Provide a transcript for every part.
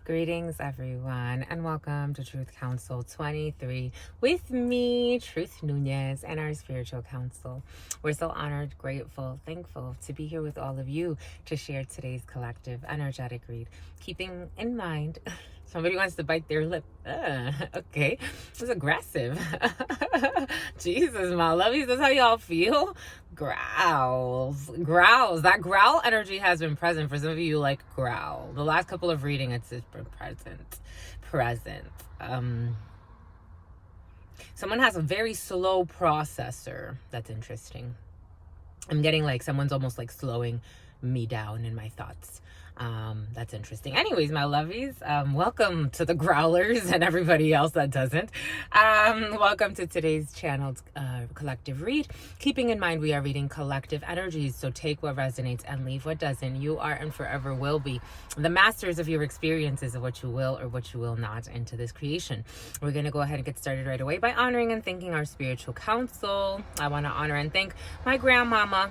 Greetings, everyone, and welcome to Truth Council 23 with me, Truth Nunez, and our spiritual council. We're so honored, grateful, thankful to be here with all of you to share today's collective energetic read, keeping in mind somebody wants to bite their lip. Okay, it's aggressive. Jesus, my lovies, that's how y'all feel? Growls. That growl energy has been present for some of you. Like growl. The last couple of reading, it's been present. Someone has a very slow processor. That's interesting. I'm getting like someone's almost like slowing me down in my thoughts. That's interesting. Anyways, my lovies, welcome to the growlers and everybody else that doesn't. Welcome to today's channel's collective read. Keeping in mind we are reading collective energies, so take what resonates and leave what doesn't. You are and forever will be the masters of your experiences of what you will or what you will not into this creation. We're going to go ahead and get started right away by honoring and thanking our spiritual council. I want to honor and thank my grandmama,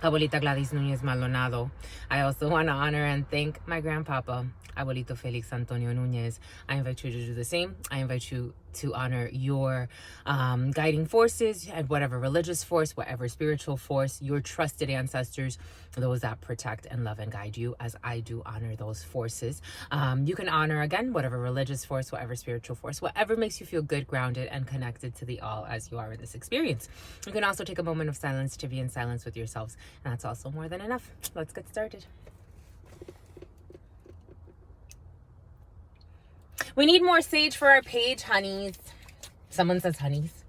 Abuelita Gladys Núñez Maldonado. I also want to honor and thank my grandpapa, Abuelito Felix Antonio Núñez. I invite you to do the same. I invite you to honor your guiding forces, and whatever religious force, whatever spiritual force, your trusted ancestors, those that protect and love and guide you, as I do honor those forces. You can honor, again, whatever religious force, whatever spiritual force, whatever makes you feel good, grounded, and connected to the all as you are in this experience. You can also take a moment of silence to be in silence with yourselves, and that's also more than enough. Let's get started. We need more sage for our page, honeys. Someone says honeys.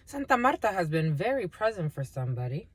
Santa Marta has been very present for somebody.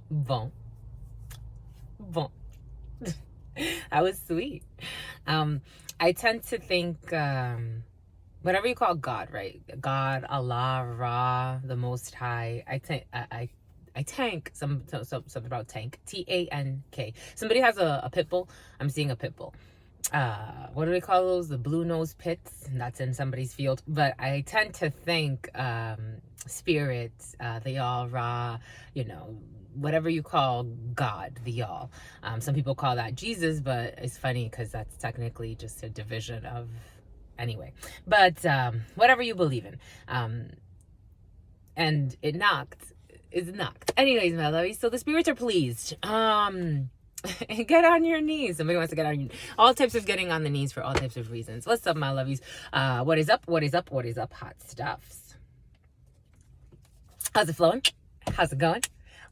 Bon. That was sweet. I tend to think, whatever you call God, right? God, Allah, Ra, the Most High. I tank something about tank. TANK. Somebody has a pit bull. I'm seeing a pit bull. what do they call those? The blue nose pits. That's in somebody's field. But I tend to think spirits, the y'all raw, you know, whatever you call God, the y'all. Some people call that Jesus, but it's funny because that's technically just a division of, anyway. But whatever you believe in. And it knocked. It's knocked. Anyways, my lovies, so the spirits are pleased. Get on your knees. Somebody wants to get on your, all types of getting on the knees for all types of reasons. What's up, my lovies? What is up? What is up? What is up, hot stuffs? How's it flowing? How's it going?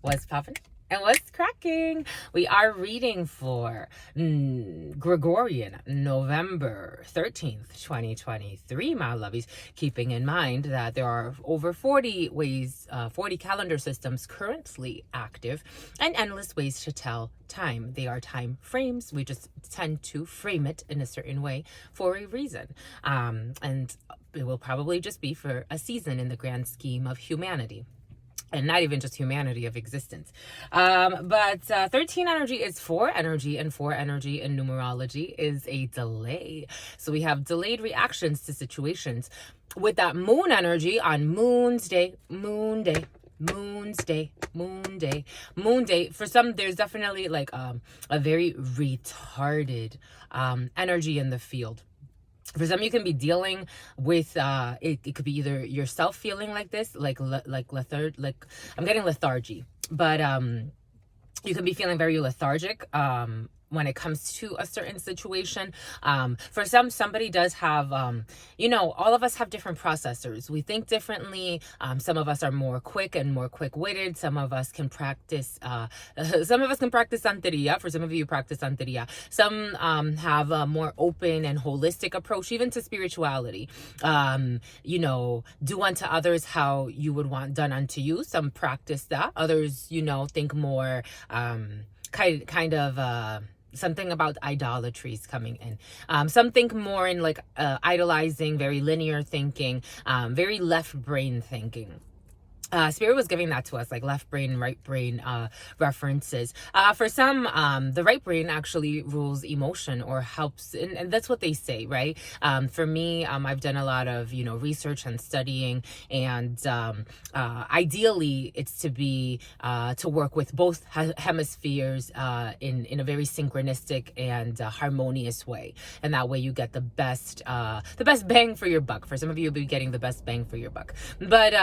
What's popping? And what's cracking? We are reading for Gregorian November 13th, 2023, my lovies. Keeping in mind that there are over 40 ways, 40 calendar systems currently active and endless ways to tell time. They are time frames. We just tend to frame it in a certain way for a reason. And it will probably just be for a season in the grand scheme of humanity. And not even just humanity, of existence. But 13 energy is 4 energy, and 4 energy in numerology is a delay. So we have delayed reactions to situations. With that moon energy on Moon's Day, Moon Day, Moon's Day, Moon Day, Moon Day. For some, there's definitely like a very retarded energy in the field. For some, you can be dealing with it could be either yourself feeling like this, like I'm getting lethargy, but you can be feeling very lethargic when it comes to a certain situation. For somebody does have, you know, all of us have different processors. We think differently. Some of us are more quick and more quick-witted. Some of us can practice, Santeria. For some of you, practice Santeria. Some have a more open and holistic approach, even to spirituality. You know, do unto others how you would want done unto you. Some practice that. Others, you know, think more kind of something about idolatries coming in. Some think more in like idolizing, very linear thinking, very left brain thinking. Spirit was giving that to us, like left brain, right brain references. For some, the right brain actually rules emotion or helps, and that's what they say, right? For me, I've done a lot of, you know, research and studying, and ideally, it's to be to work with both hemispheres in a very synchronistic and harmonious way, and that way you get the best bang for your buck. For some of you, you'll be getting the best bang for your buck, but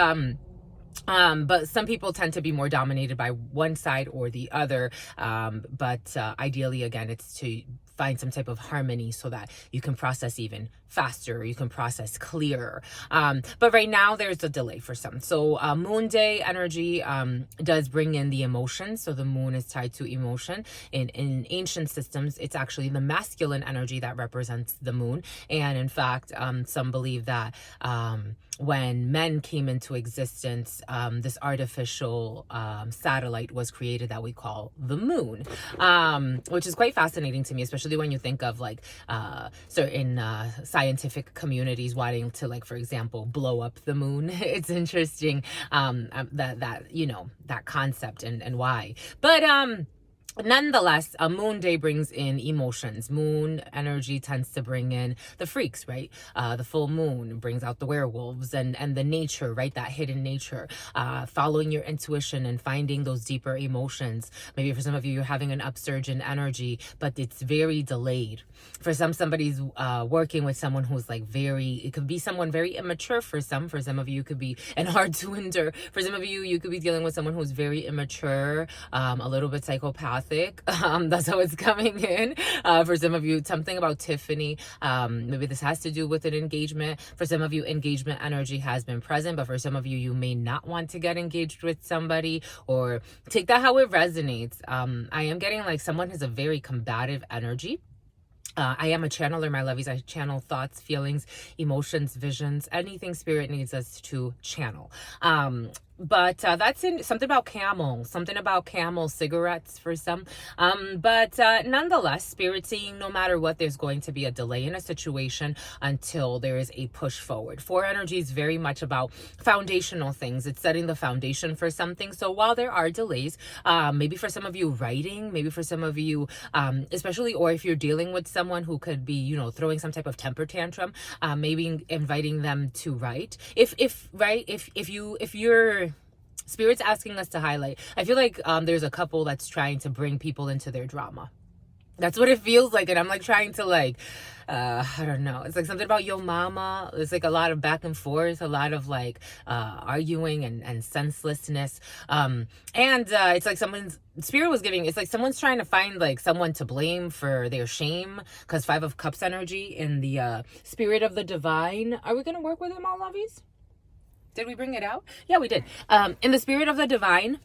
some people tend to be more dominated by one side or the other. But ideally, again, it's to find some type of harmony so that you can process even faster, you can process clearer. But right now there's a delay for some. So Moon Day energy does bring in the emotions. So the moon is tied to emotion. In ancient systems, it's actually the masculine energy that represents the moon. And in fact, some believe that when men came into existence, this artificial satellite was created that we call the moon, which is quite fascinating to me, especially when you think of like certain scientific communities wanting to, like, for example, blow up the moon. It's interesting that you know, that concept and why. But nonetheless, a moon day brings in emotions. Moon energy tends to bring in the freaks, right? The full moon brings out the werewolves and the nature, right? That hidden nature. Following your intuition and finding those deeper emotions. Maybe for some of you, you're having an upsurge in energy, but it's very delayed. For somebody's working with someone who's like it could be someone very immature for some. For some of you, it could be, and hard to endure. For some of you, you could be dealing with someone who's very immature, a little bit psychopathic. That's how it's coming in. For some of you, something about Tiffany. Maybe this has to do with an engagement. For some of you, engagement energy has been present, but for some of you, you may not want to get engaged with somebody, or take that how it resonates. I am getting like someone has a very combative energy. I am a channeler, my lovies. I channel thoughts, feelings, emotions, visions, anything spirit needs us to channel. But that's in something about camel cigarettes for some. But nonetheless, Spirit saying no matter what, there's going to be a delay in a situation until there is a push forward. 4 energy is very much about foundational things. It's setting the foundation for something. So while there are delays, maybe for some of you writing, maybe for some of you, especially, or if you're dealing with someone who could be, you know, throwing some type of temper tantrum, maybe inviting them to write. If you're Spirit's asking us to highlight. I feel like there's a couple that's trying to bring people into their drama. That's what it feels like. And I'm like trying to like, I don't know. It's like something about yo mama. It's like a lot of back and forth, a lot of like arguing and senselessness. And it's like Spirit was giving, it's like someone's trying to find like someone to blame for their shame, because 5 of Cups energy in the Spirit of the Divine. Are we going to work with it, my lovies? Did we bring it out? Yeah, we did. In the Spirit of the Divine,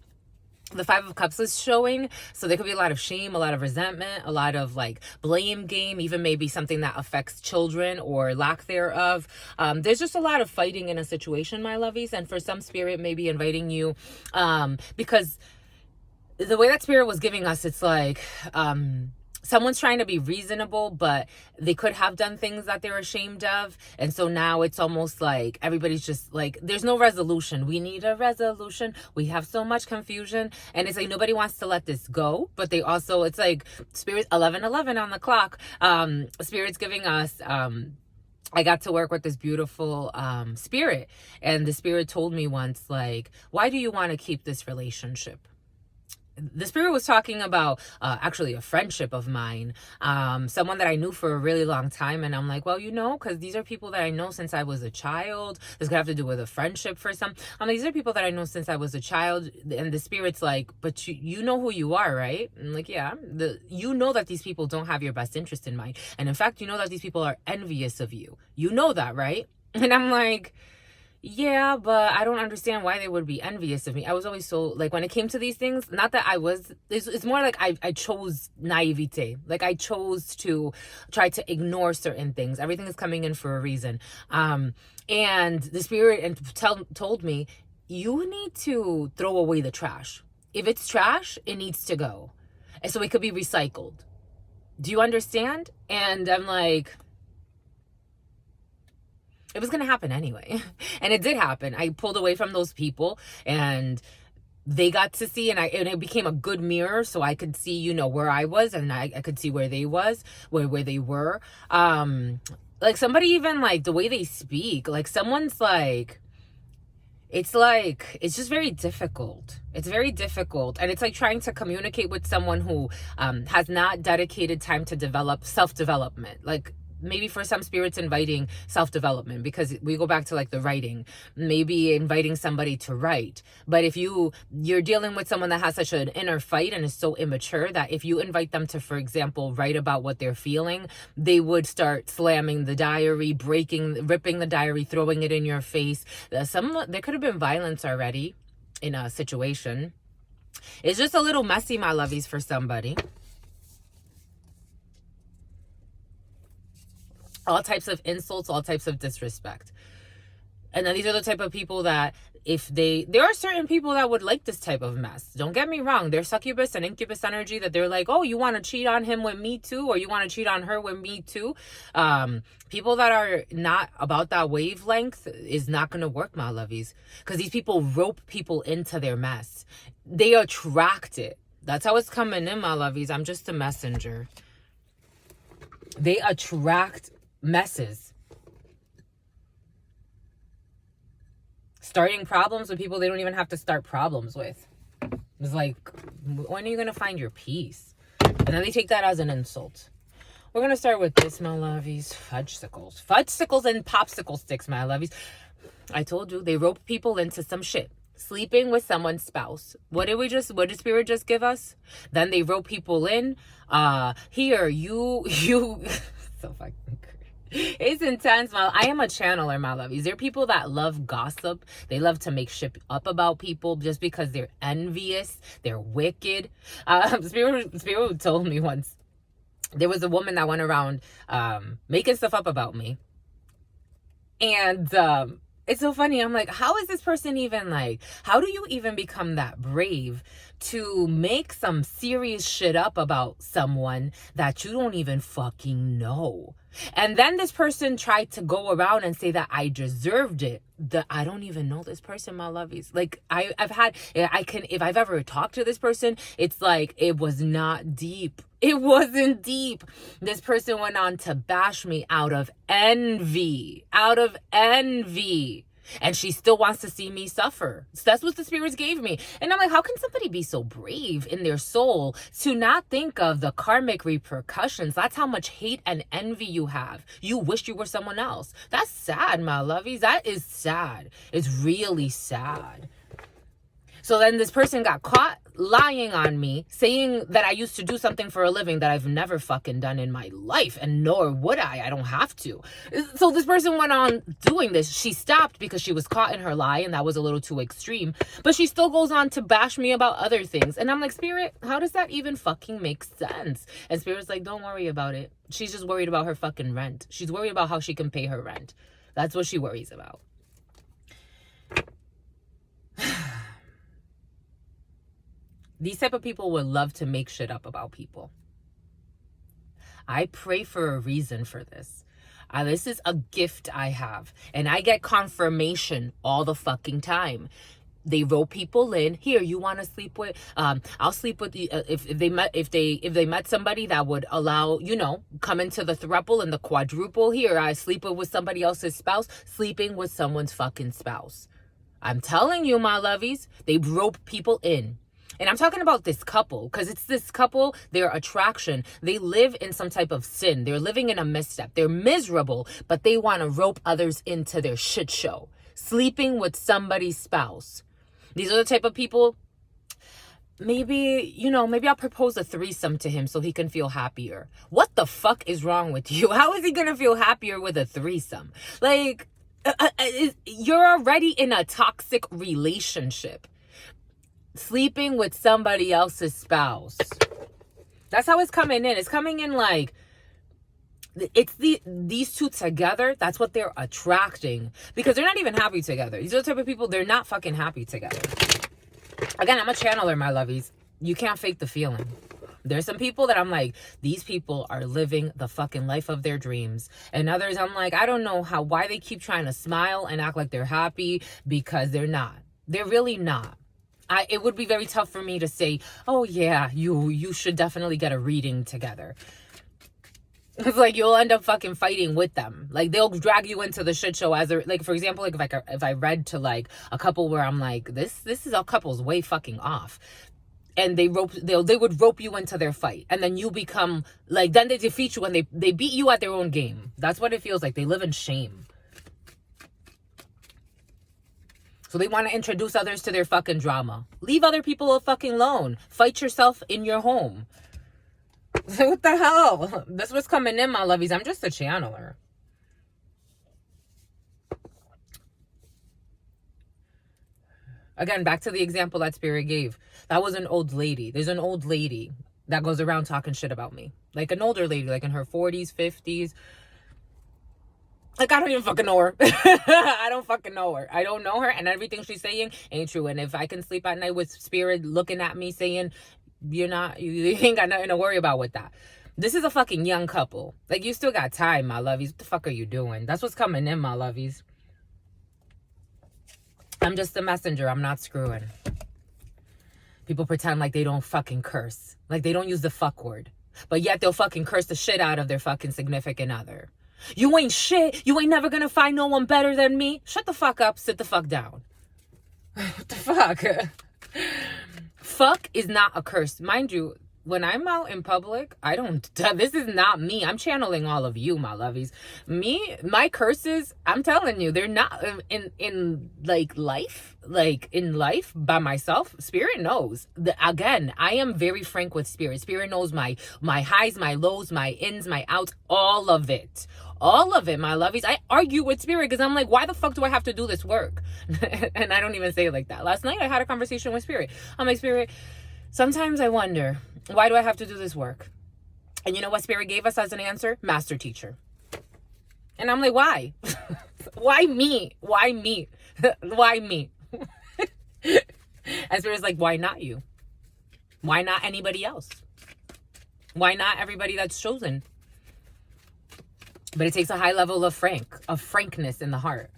the 5 of Cups is showing. So there could be a lot of shame, a lot of resentment, a lot of like blame game, even maybe something that affects children or lack thereof. There's just a lot of fighting in a situation, my lovies. And for some, Spirit may be inviting you because the way that Spirit was giving us, it's like someone's trying to be reasonable, but they could have done things that they're ashamed of. And so now it's almost like everybody's just like, there's no resolution. We need a resolution. We have so much confusion. And it's like, nobody wants to let this go. But they also, it's like Spirit 11:11 on the clock. Spirit's giving us, I got to work with this beautiful spirit. And the Spirit told me once, like, why do you want to keep this relationship? The Spirit was talking about actually a friendship of mine, someone that I knew for a really long time. And I'm like, well, you know, because these are people that I know since I was a child. This could have to do with a friendship for some. I'm like, these are people that I know since I was a child. And the Spirit's like, but you know who you are, right? I'm like, yeah. You know that these people don't have your best interest in mind. And in fact, you know that these people are envious of you. You know that, right? And I'm like, yeah, but I don't understand why they would be envious of me. I was always so, like, when it came to these things, not that I was, it's more like I chose naivete. Like, I chose to try to ignore certain things. Everything is coming in for a reason. And the Spirit told me, you need to throw away the trash. If it's trash, it needs to go. And so it could be recycled. Do you understand? And I'm like, it was going to happen anyway. And it did happen. I pulled away from those people and they got to see, and it became a good mirror. So I could see, you know, where I was, and I could see where they where they were. Like somebody, even like the way they speak, like someone's like, it's just very difficult. It's very difficult. And it's like trying to communicate with someone who has not dedicated time to develop self-development. Like, maybe for some, Spirit's inviting self-development, because we go back to like the writing, maybe inviting somebody to write. But if you're dealing with someone that has such an inner fight and is so immature that if you invite them to, for example, write about what they're feeling, they would start slamming the diary, ripping the diary, throwing it in your face. There could have been violence already in a situation. It's just a little messy, my lovies, for somebody. All types of insults, all types of disrespect. And then these are the type of people that there are certain people that would like this type of mess. Don't get me wrong. There's succubus and incubus energy that they're like, oh, you want to cheat on him with me too? Or you want to cheat on her with me too? People that are not about that wavelength is not going to work, my lovies. Because these people rope people into their mess. They attract it. That's how it's coming in, my lovies. I'm just a messenger. They attract messes. Starting problems with people they don't even have to start problems with. It's like, when are you going to find your peace? And then they take that as an insult. We're going to start with this, my lovies. Fudgesicles. Fudgesicles and popsicle sticks, my lovies. I told you, they rope people into some shit. Sleeping with someone's spouse. What did Spirit just give us? Then they rope people in. Here, you so fucking crazy. It's intense. I am a channeler, my lovies. There are people that love gossip. They love to make shit up about people just because they're envious. They're wicked. Spirit told me once, there was a woman that went around making stuff up about me. And it's so funny. I'm like, how is this person even like, how do you even become that brave to make some serious shit up about someone that you don't even fucking know? And then this person tried to go around and say that I deserved it. I don't even know this person, my lovies. Like if I've ever talked to this person, it's like, it was not deep. It wasn't deep. This person went on to bash me out of envy. And she still wants to see me suffer. So that's what the spirits gave me. And I'm like, how can somebody be so brave in their soul to not think of the karmic repercussions? That's how much hate and envy you have. You wish you were someone else. That's sad, my lovies. That is sad. It's really sad. So then this person got caught lying on me, saying that I used to do something for a living that I've never fucking done in my life, and nor would I. I don't have to. So this person went on doing this. She stopped because she was caught in her lie, and that was a little too extreme. But she still goes on to bash me about other things. And I'm like, Spirit, how does that even fucking make sense? And Spirit's like, don't worry about it. She's just worried about her fucking rent. She's worried about how she can pay her rent. That's what she worries about. These type of people would love to make shit up about people. I pray for a reason for this. This is a gift I have. And I get confirmation all the fucking time. They rope people in. Here, you want to sleep with? I'll sleep with you. If they met somebody that would allow, come into the throuple and the quadruple. Here, I sleep with somebody else's spouse. Sleeping with someone's fucking spouse. I'm telling you, my lovies, they rope people in. And I'm talking about this couple, because it's this couple, their attraction. They live in some type of sin. They're living in a misstep. They're miserable, but they want to rope others into their shit show. Sleeping with somebody's spouse. These are the type of people, maybe I'll propose a threesome to him so he can feel happier. What the fuck is wrong with you? How is he going to feel happier with a threesome? Like, you're already in a toxic relationship. Sleeping with somebody else's spouse. That's how it's coming in. It's coming in like, it's these two together. That's what they're attracting, because they're not even happy together. These are the type of people, they're not fucking happy together. Again, I'm a channeler, my lovies. You can't fake the feeling. There's some people that I'm like, these people are living the fucking life of their dreams. And others, I'm like, I don't know why they keep trying to smile and act like they're happy, because they're not. They're really not. It would be very tough for me to say, oh yeah, you should definitely get a reading together. It's like, you'll end up fucking fighting with them. Like, they'll drag you into the shit show as like, for example, like if I read to like a couple where I'm like, this is a couple's way fucking off. And they would rope you into their fight. And then you become like, then they defeat you and they beat you at their own game. That's what it feels like. They live in shame. So they want to introduce others to their fucking drama. Leave other people fucking alone. Fight yourself in your home. What the hell? That's what's coming in, my lovies. I'm just a channeler. Again, back to the example that Spirit gave. That was an old lady. There's an old lady that goes around talking shit about me. Like an older lady, like in her 40s, 50s. Like, I don't even fucking know her. I don't fucking know her. I don't know her, and everything she's saying ain't true. And if I can sleep at night with Spirit looking at me saying, you ain't got nothing to worry about with that. This is a fucking young couple. Like, you still got time, my lovies. What the fuck are you doing? That's what's coming in, my lovies. I'm just a messenger. I'm not screwing. People pretend like they don't fucking curse. Like, they don't use the fuck word. But yet they'll fucking curse the shit out of their fucking significant other. You ain't shit. You ain't never gonna find no one better than me. Shut the fuck up. Sit the fuck down. What the fuck? Fuck is not a curse. Mind you, when I'm out in public, this is not me. I'm channeling all of you, my lovies. My curses, I'm telling you, they're not in life by myself. Spirit knows. Again, I am very frank with Spirit. Spirit knows my highs, my lows, my ins, my outs, all of it. All of it, my lovies. I argue with Spirit because I'm like, why the fuck do I have to do this work? And I don't even say it like that. Last night I had a conversation with Spirit. I'm like, Spirit, sometimes I wonder, why do I have to do this work? And you know what Spirit gave us as an answer? Master teacher. And I'm like, why? Why me? Why me? Why me? And Spirit's like, why not you? Why not anybody else? Why not everybody that's chosen? But it takes a high level of frankness in the heart.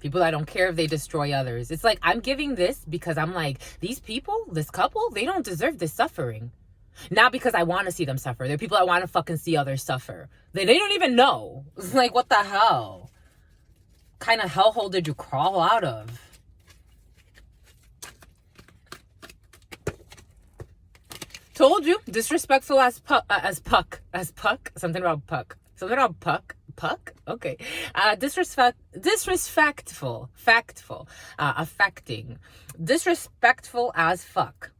People that don't care if they destroy others. It's like, I'm giving this because I'm like, these people, this couple, they don't deserve this suffering. Not because I want to see them suffer. They're people that want to fucking see others suffer. They don't even know. It's like, what the hell? What kind of hellhole did you crawl out of? Told you. Disrespectful as puck. Something about puck. Something about puck. Puck? Okay. Disrespectful. Affecting. Disrespectful as fuck.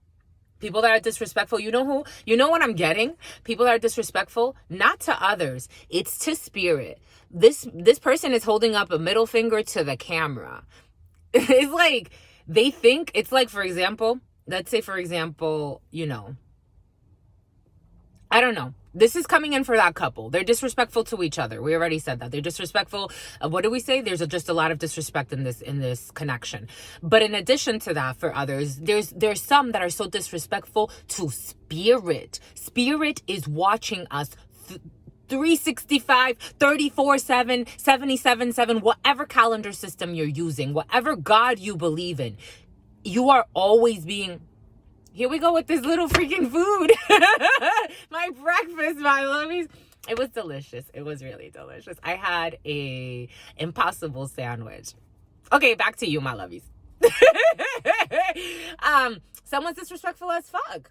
People that are disrespectful, you know who? You know what I'm getting? People that are disrespectful, not to others. It's to spirit. This person is holding up a middle finger to the camera. It's like, they think, it's like, for example, let's say, for example, you know, I don't know. This is coming in for that couple. They're disrespectful to each other. We already said that. They're disrespectful. What do we say? There's just a lot of disrespect in this connection. But in addition to that, for others, there's some that are so disrespectful to spirit. Spirit is watching us 365, 34/7, 77/7, whatever calendar system you're using, whatever God you believe in. You are always being... Here we go with this little freaking food. My breakfast, my lovies. It was delicious. It was really delicious. I had a Impossible sandwich. Okay, back to you, my lovies. Someone's disrespectful as fuck.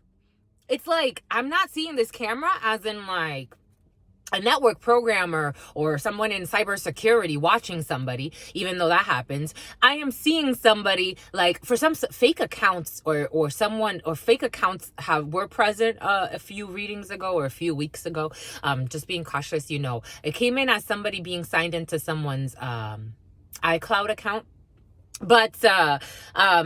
It's like, I'm not seeing this camera as in like a network programmer or someone in cybersecurity watching somebody, even though that happens. I am seeing somebody, like, for some fake accounts or someone, or fake accounts were present a few readings ago or a few weeks ago. Just being cautious, you know. It came in as somebody being signed into someone's iCloud account. But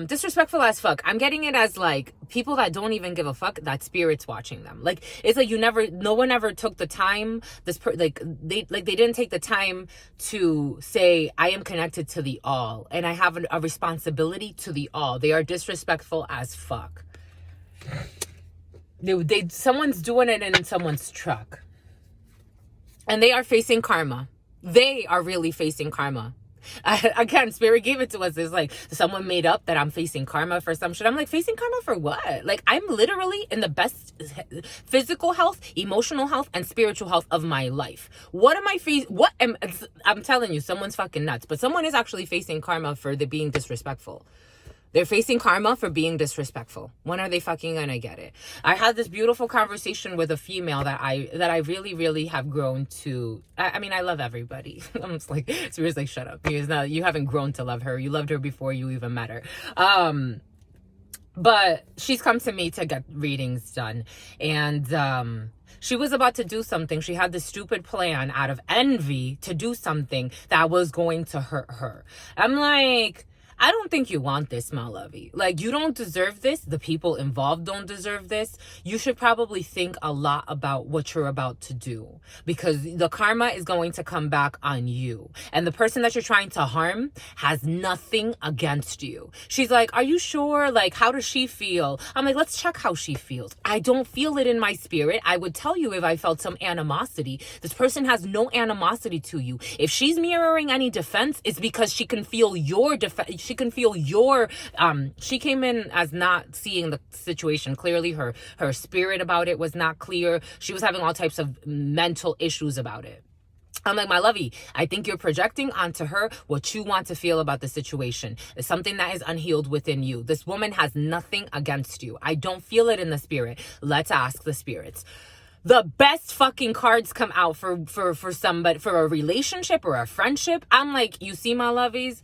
disrespectful as fuck. I'm getting it as like people that don't even give a fuck that spirit's watching them. Like, it's like no one ever took the time. They didn't take the time to say, I am connected to the all and I have a responsibility to the all. They are disrespectful as fuck. Someone's doing it in someone's truck, and they are facing karma. They are really facing karma. Again, Spirit gave it to us. It's like someone made up that I'm facing karma for some shit. I'm like, facing karma for what? Like, I'm literally in the best physical health, emotional health, and spiritual health of my life. What am I facing? I'm telling you, someone's fucking nuts. But someone is actually facing karma for the being disrespectful. They're facing karma for being disrespectful. When are they fucking gonna get it? I had this beautiful conversation with a female that I really, really have grown to. I mean, I love everybody. I'm just like, Spirit's like, shut up. Because you haven't grown to love her. You loved her before you even met her. But she's come to me to get readings done. And she was about to do something. She had this stupid plan out of envy to do something that was going to hurt her. I'm like, I don't think you want this, my lovey. Like, you don't deserve this. The people involved don't deserve this. You should probably think a lot about what you're about to do, because the karma is going to come back on you. And the person that you're trying to harm has nothing against you. She's like, are you sure? Like, how does she feel? I'm like, let's check how she feels. I don't feel it in my spirit. I would tell you if I felt some animosity. This person has no animosity to you. If she's mirroring any defense, it's because she can feel your defense. She can feel your, she came in as not seeing the situation clearly. Her spirit about it was not clear. She was having all types of mental issues about it. I'm like, my lovey, I think you're projecting onto her what you want to feel about the situation. It's something that is unhealed within you. This woman has nothing against you. I don't feel it in the spirit. Let's ask the spirits. The best fucking cards come out for somebody, for a relationship or a friendship. I'm like, you see, my lovies,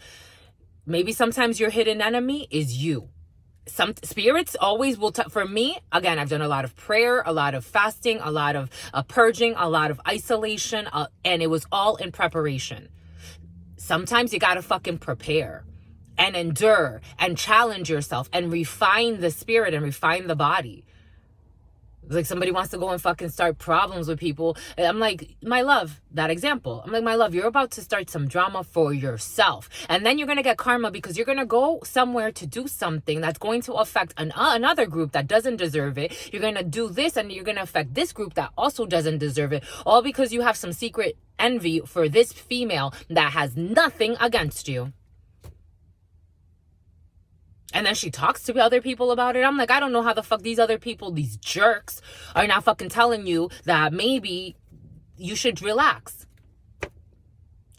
maybe sometimes your hidden enemy is you. Some spirits always will, for me, again, I've done a lot of prayer, a lot of fasting, a lot of purging, a lot of isolation, and it was all in preparation. Sometimes you gotta fucking prepare and endure and challenge yourself and refine the spirit and refine the body. Like somebody wants to go and fucking start problems with people. I'm like, my love, that example. I'm like, my love, you're about to start some drama for yourself. And then you're going to get karma because you're going to go somewhere to do something that's going to affect another group that doesn't deserve it. You're going to do this and you're going to affect this group that also doesn't deserve it. All because you have some secret envy for this female that has nothing against you. And then she talks to other people about it. I'm like, I don't know how the fuck these other people, these jerks, are not fucking telling you that maybe you should relax.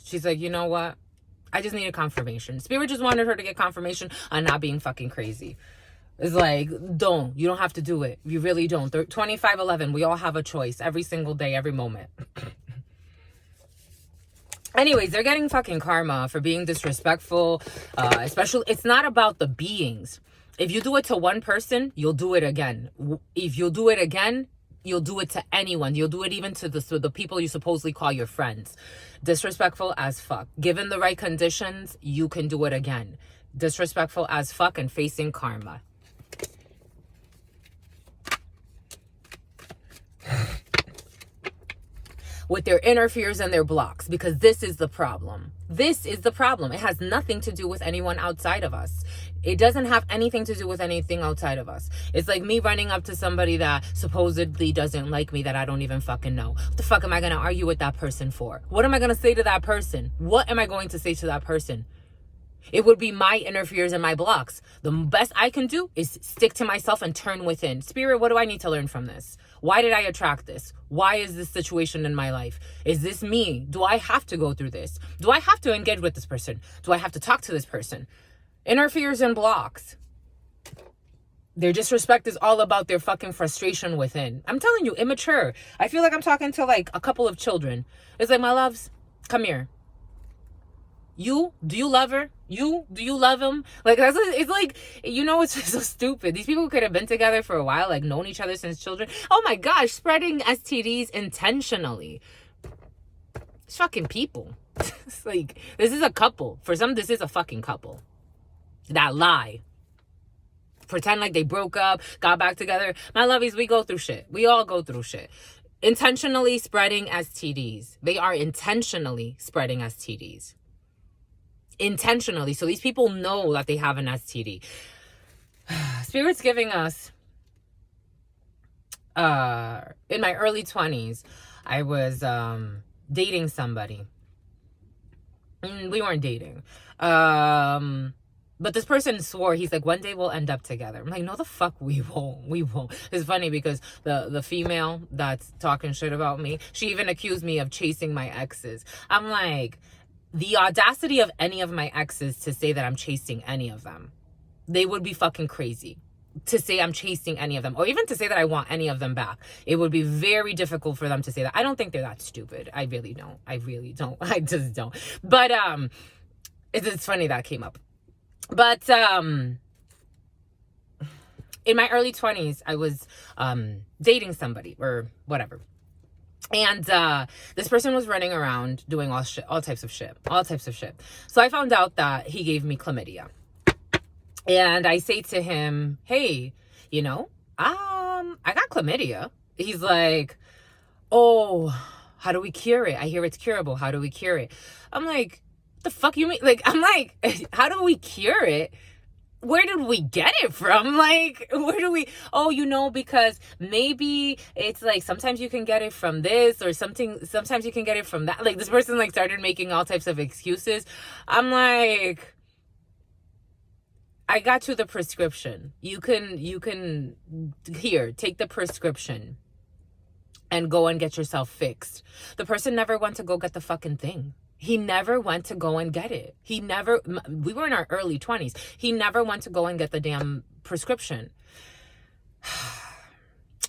She's like, you know what? I just need a confirmation. Spirit just wanted her to get confirmation on not being fucking crazy. It's like, you don't have to do it. You really don't. 2511, we all have a choice every single day, every moment. Anyways, they're getting fucking karma for being disrespectful. Especially, it's not about the beings. If you do it to one person, you'll do it again. If you'll do it again, you'll do it to anyone. You'll do it even to the people you supposedly call your friends. Disrespectful as fuck. Given the right conditions, you can do it again. Disrespectful as fuck and facing karma. With their inner fears and their blocks, because this is the problem. This is the problem. It has nothing to do with anyone outside of us. It doesn't have anything to do with anything outside of us. It's like me running up to somebody that supposedly doesn't like me that I don't even fucking know. What the fuck am I going to argue with that person for? What am I going to say to that person? What am I going to say to that person? It would be my inner fears and my blocks. The best I can do is stick to myself and turn within. Spirit, what do I need to learn from this? Why did I attract this? Why is this situation in my life? Is this me? Do I have to go through this? Do I have to engage with this person? Do I have to talk to this person? Inner fears and blocks. Their disrespect is all about their fucking frustration within. I'm telling you, immature. I feel like I'm talking to like a couple of children. It's like, my loves, come here. Do you love her? Do you love him? Like, it's like, it's just so stupid. These people could have been together for a while, like known each other since children. Oh my gosh, spreading STDs intentionally. It's fucking people. It's like, this is a couple. For some, this is a fucking couple. That lie. Pretend like they broke up, got back together. My lovies, we go through shit. We all go through shit. Intentionally spreading STDs. They are intentionally spreading STDs. Intentionally. So these people know that they have an STD. Spirit's giving us, in my early 20s, I was dating somebody. We weren't dating. But this person swore, he's like, one day we'll end up together. I'm like, no, the fuck we won't. We won't. It's funny because the female that's talking shit about me, she even accused me of chasing my exes. I'm like, the audacity of any of my exes to say that I'm chasing any of them. They would be fucking crazy to say I'm chasing any of them, or even to say that I want any of them back. It would be very difficult for them to say that. I don't think they're that stupid. I really don't. I just don't. But it's funny that came up. But in my early 20s, I was dating somebody or whatever. And this person was running around doing all types of shit. So I found out that he gave me chlamydia. And I say to him, hey, I got chlamydia. He's like, oh, how do we cure it? I hear it's curable. How do we cure it? I'm like, the fuck you mean? Like, I'm like, how do we cure it? Where did we get it from? Like, where do we, because maybe it's like, sometimes you can get it from this or something. Sometimes you can get it from that. Like, this person like started making all types of excuses. I'm like, I got you the prescription. You can here, take the prescription and go and get yourself fixed. The person never went to go get the fucking thing. He never went to go and get it. We were in our early 20s. He never went to go and get the damn prescription.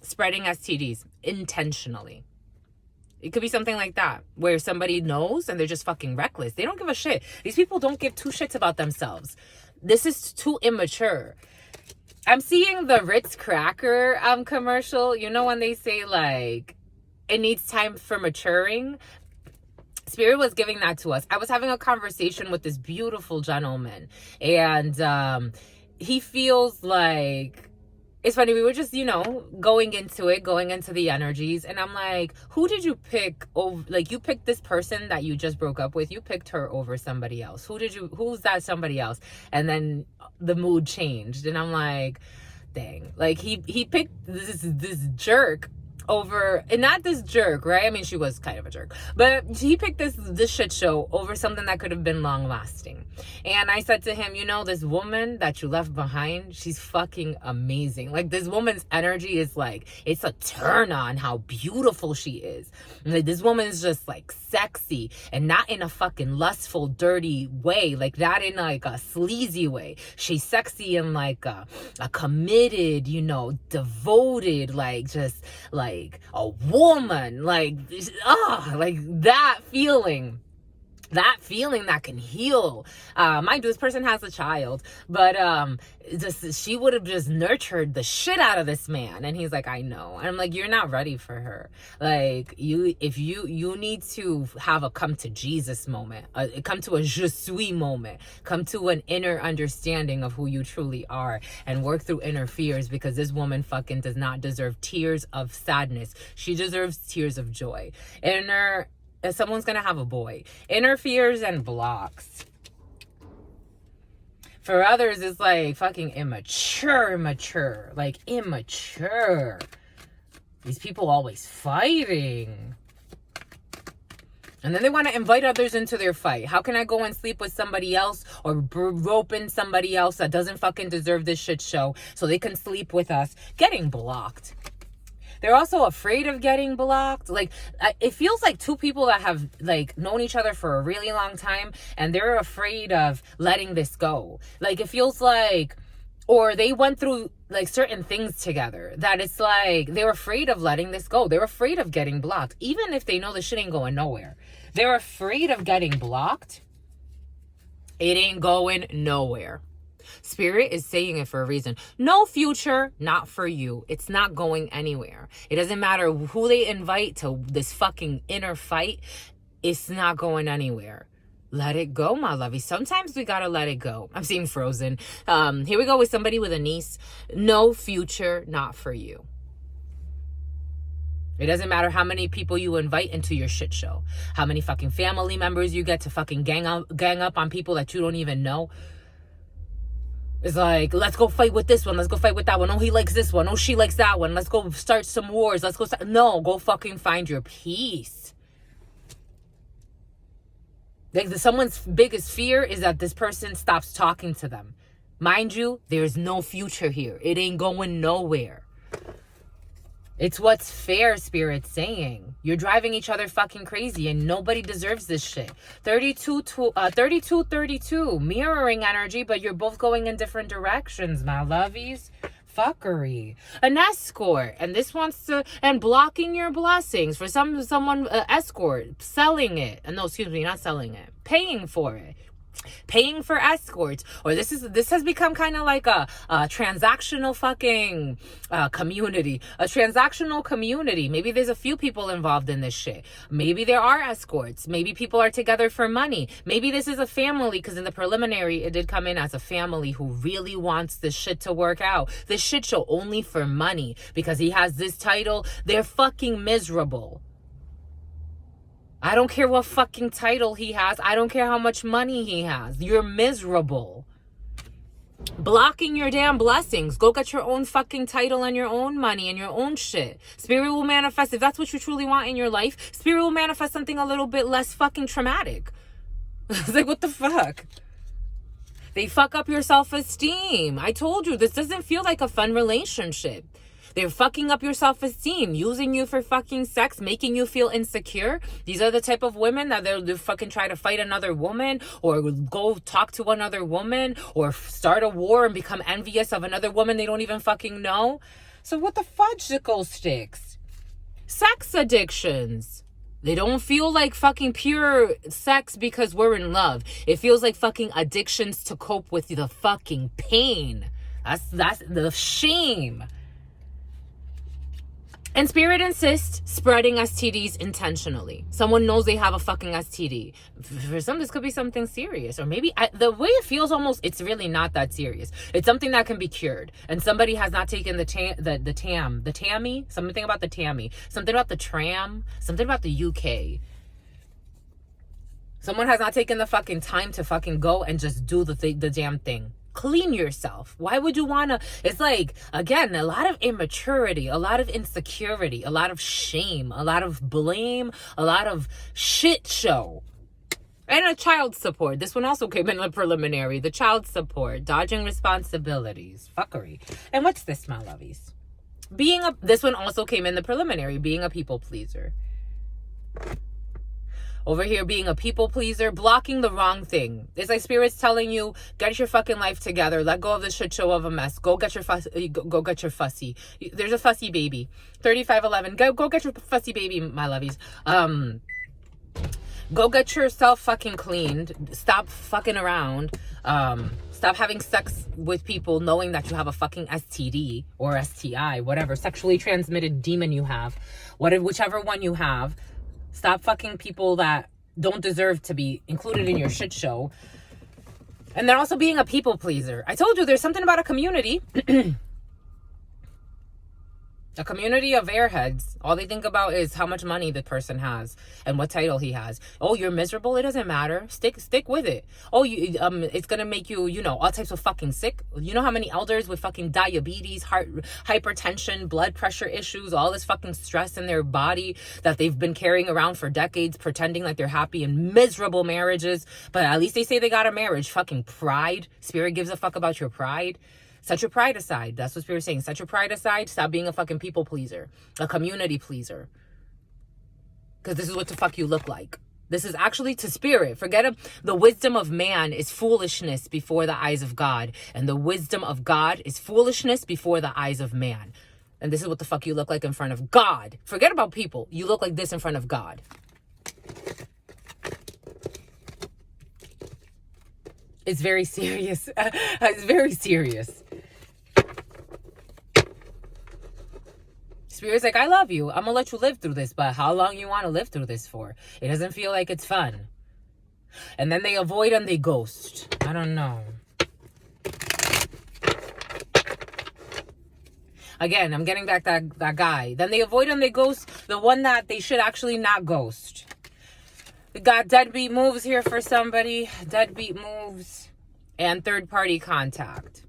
Spreading STDs intentionally. It could be something like that, where somebody knows and they're just fucking reckless. They don't give a shit. These people don't give two shits about themselves. This is too immature. I'm seeing the Ritz cracker commercial. You know when they say like, it needs time for maturing? Spirit was giving that to us. I was having a conversation with this beautiful gentleman, and he feels like it's funny, we were just, going into the energies, and I'm like, who did you pick over? Like, you picked this person that you just broke up with, you picked her over somebody else. Who's that somebody else? And then the mood changed, and I'm like, dang, like he picked this jerk over, and not this jerk, right? I mean, she was kind of a jerk, but he picked this shit show over something that could have been long lasting. And I said to him, this woman that you left behind, she's fucking amazing. Like, this woman's energy is like, it's a turn on how beautiful she is. Like, this woman is just like sexy, and not in a fucking lustful, dirty way, like not in like a sleazy way. She's sexy in like a committed, devoted, like just like a woman, like that feeling that can heal. Mind you, this person has a child, but she would have just nurtured the shit out of this man. And he's like, I know. And I'm like, you're not ready for her. Like, you need to have a come to Jesus moment, come to a je suis moment, come to an inner understanding of who you truly are, and work through inner fears, because this woman fucking does not deserve tears of sadness. She deserves tears of joy. If someone's gonna have a boy, inner fears and blocks. For others, it's like fucking immature. Like, immature. These people always fighting. And then they want to invite others into their fight. How can I go and sleep with somebody else or rope in somebody else that doesn't fucking deserve this shit show so they can sleep with us? Getting blocked. They're also afraid of getting blocked. Like, it feels like two people that have like known each other for a really long time, and they're afraid of letting this go. Like, it feels like, or they went through like certain things together that it's like they're afraid of letting this go. They're afraid of getting blocked, even if they know the shit ain't going nowhere. They're afraid of getting blocked. It ain't going nowhere. Spirit is saying it for a reason. No future, not for you. It's not going anywhere. It doesn't matter who they invite to this fucking inner fight. It's not going anywhere. Let it go, my lovey. Sometimes we gotta let it go. I'm seeing Frozen. Here we go with somebody with a niece. No future, not for you. It doesn't matter how many people you invite into your shit show. How many fucking family members you get to fucking gang up on people that you don't even know. It's like, let's go fight with this one. Let's go fight with that one. Oh, he likes this one. Oh, she likes that one. Let's go start some wars. No, go fucking find your peace. Like, someone's biggest fear is that this person stops talking to them. Mind you, there's no future here. It ain't going nowhere. It's what's fair, Spirit's saying. You're driving each other fucking crazy, and nobody deserves this shit. 32, mirroring energy, but you're both going in different directions, my lovies. Fuckery. An escort, and this wants to, and blocking your blessings. For someone, escort, selling it. No, excuse me, not selling it. Paying for it. Paying for escorts, or this has become kind of like a transactional fucking community, a transactional community. Maybe there's a few people involved in this shit. Maybe there are escorts. Maybe people are together for money. Maybe this is a family, because in the preliminary it did come in as a family who really wants this shit to work out. This shit show only for money, because he has this title. They're fucking miserable. I don't care what fucking title he has. I don't care how much money he has. You're miserable. Blocking your damn blessings. Go get your own fucking title and your own money and your own shit. Spirit will manifest. If that's what you truly want in your life, Spirit will manifest something a little bit less fucking traumatic. It's like, what the fuck? They fuck up your self-esteem. I told you, this doesn't feel like a fun relationship. They're fucking up your self-esteem, using you for fucking sex, making you feel insecure. These are the type of women that they'll fucking try to fight another woman, or go talk to another woman, or start a war and become envious of another woman they don't even fucking know. So what the fudgicle sticks? Sex addictions. They don't feel like fucking pure sex because we're in love. It feels like fucking addictions to cope with the fucking pain. That's the shame. And Spirit insists spreading STDs intentionally. Someone knows they have a fucking STD. For some, this could be something serious. Or maybe the way it feels almost, it's really not that serious. It's something that can be cured. And somebody has not taken the TAMI, something about the TAMI, something about the tram, something about the UK. Someone has not taken the fucking time to fucking go and just do the damn thing. Clean yourself. Why would you want to? It's like, again, a lot of immaturity, a lot of insecurity, a lot of shame, a lot of blame, a lot of shit show. And a child support. This one also came in the preliminary. The child support, dodging responsibilities, fuckery. And what's this, my lovies? This one also came in the preliminary, being a people pleaser. Over here, being a people pleaser, blocking the wrong thing. It's like Spirit's telling you, get your fucking life together. Let go of the shit show of a mess. Go get your fussy. There's a fussy baby. 3511. Go get your fussy baby, my lovies. Go get yourself fucking cleaned. Stop fucking around. Stop having sex with people knowing that you have a fucking STD or STI, whatever sexually transmitted demon you have, whichever one you have. Stop fucking people that don't deserve to be included in your shit show. And then also being a people pleaser. I told you there's something about a community. A community of airheads. All they think about is how much money the person has and what title he has. Oh, you're miserable? It doesn't matter. Stick with it. Oh, it's gonna make you, all types of fucking sick. You know how many elders with fucking diabetes, heart, hypertension, blood pressure issues, all this fucking stress in their body that they've been carrying around for decades, pretending like they're happy in miserable marriages, but at least they say they got a marriage. Fucking pride. Spirit gives a fuck about your pride. Set your pride aside. That's what Spirit's saying. Set your pride aside. Stop being a fucking people pleaser. A community pleaser. Because this is what the fuck you look like. This is actually to Spirit. Forget the wisdom of man is foolishness before the eyes of God. And the wisdom of God is foolishness before the eyes of man. And this is what the fuck you look like in front of God. Forget about people. You look like this in front of God. It's very serious. It's very serious. Spirit's like, I love you. I'm going to let you live through this, but how long you want to live through this for? It doesn't feel like it's fun. And then they avoid and they ghost. I don't know. Again, I'm getting back that guy. Then they avoid and they ghost the one that they should actually not ghost. We got deadbeat moves here for somebody. Deadbeat moves. And third-party contact.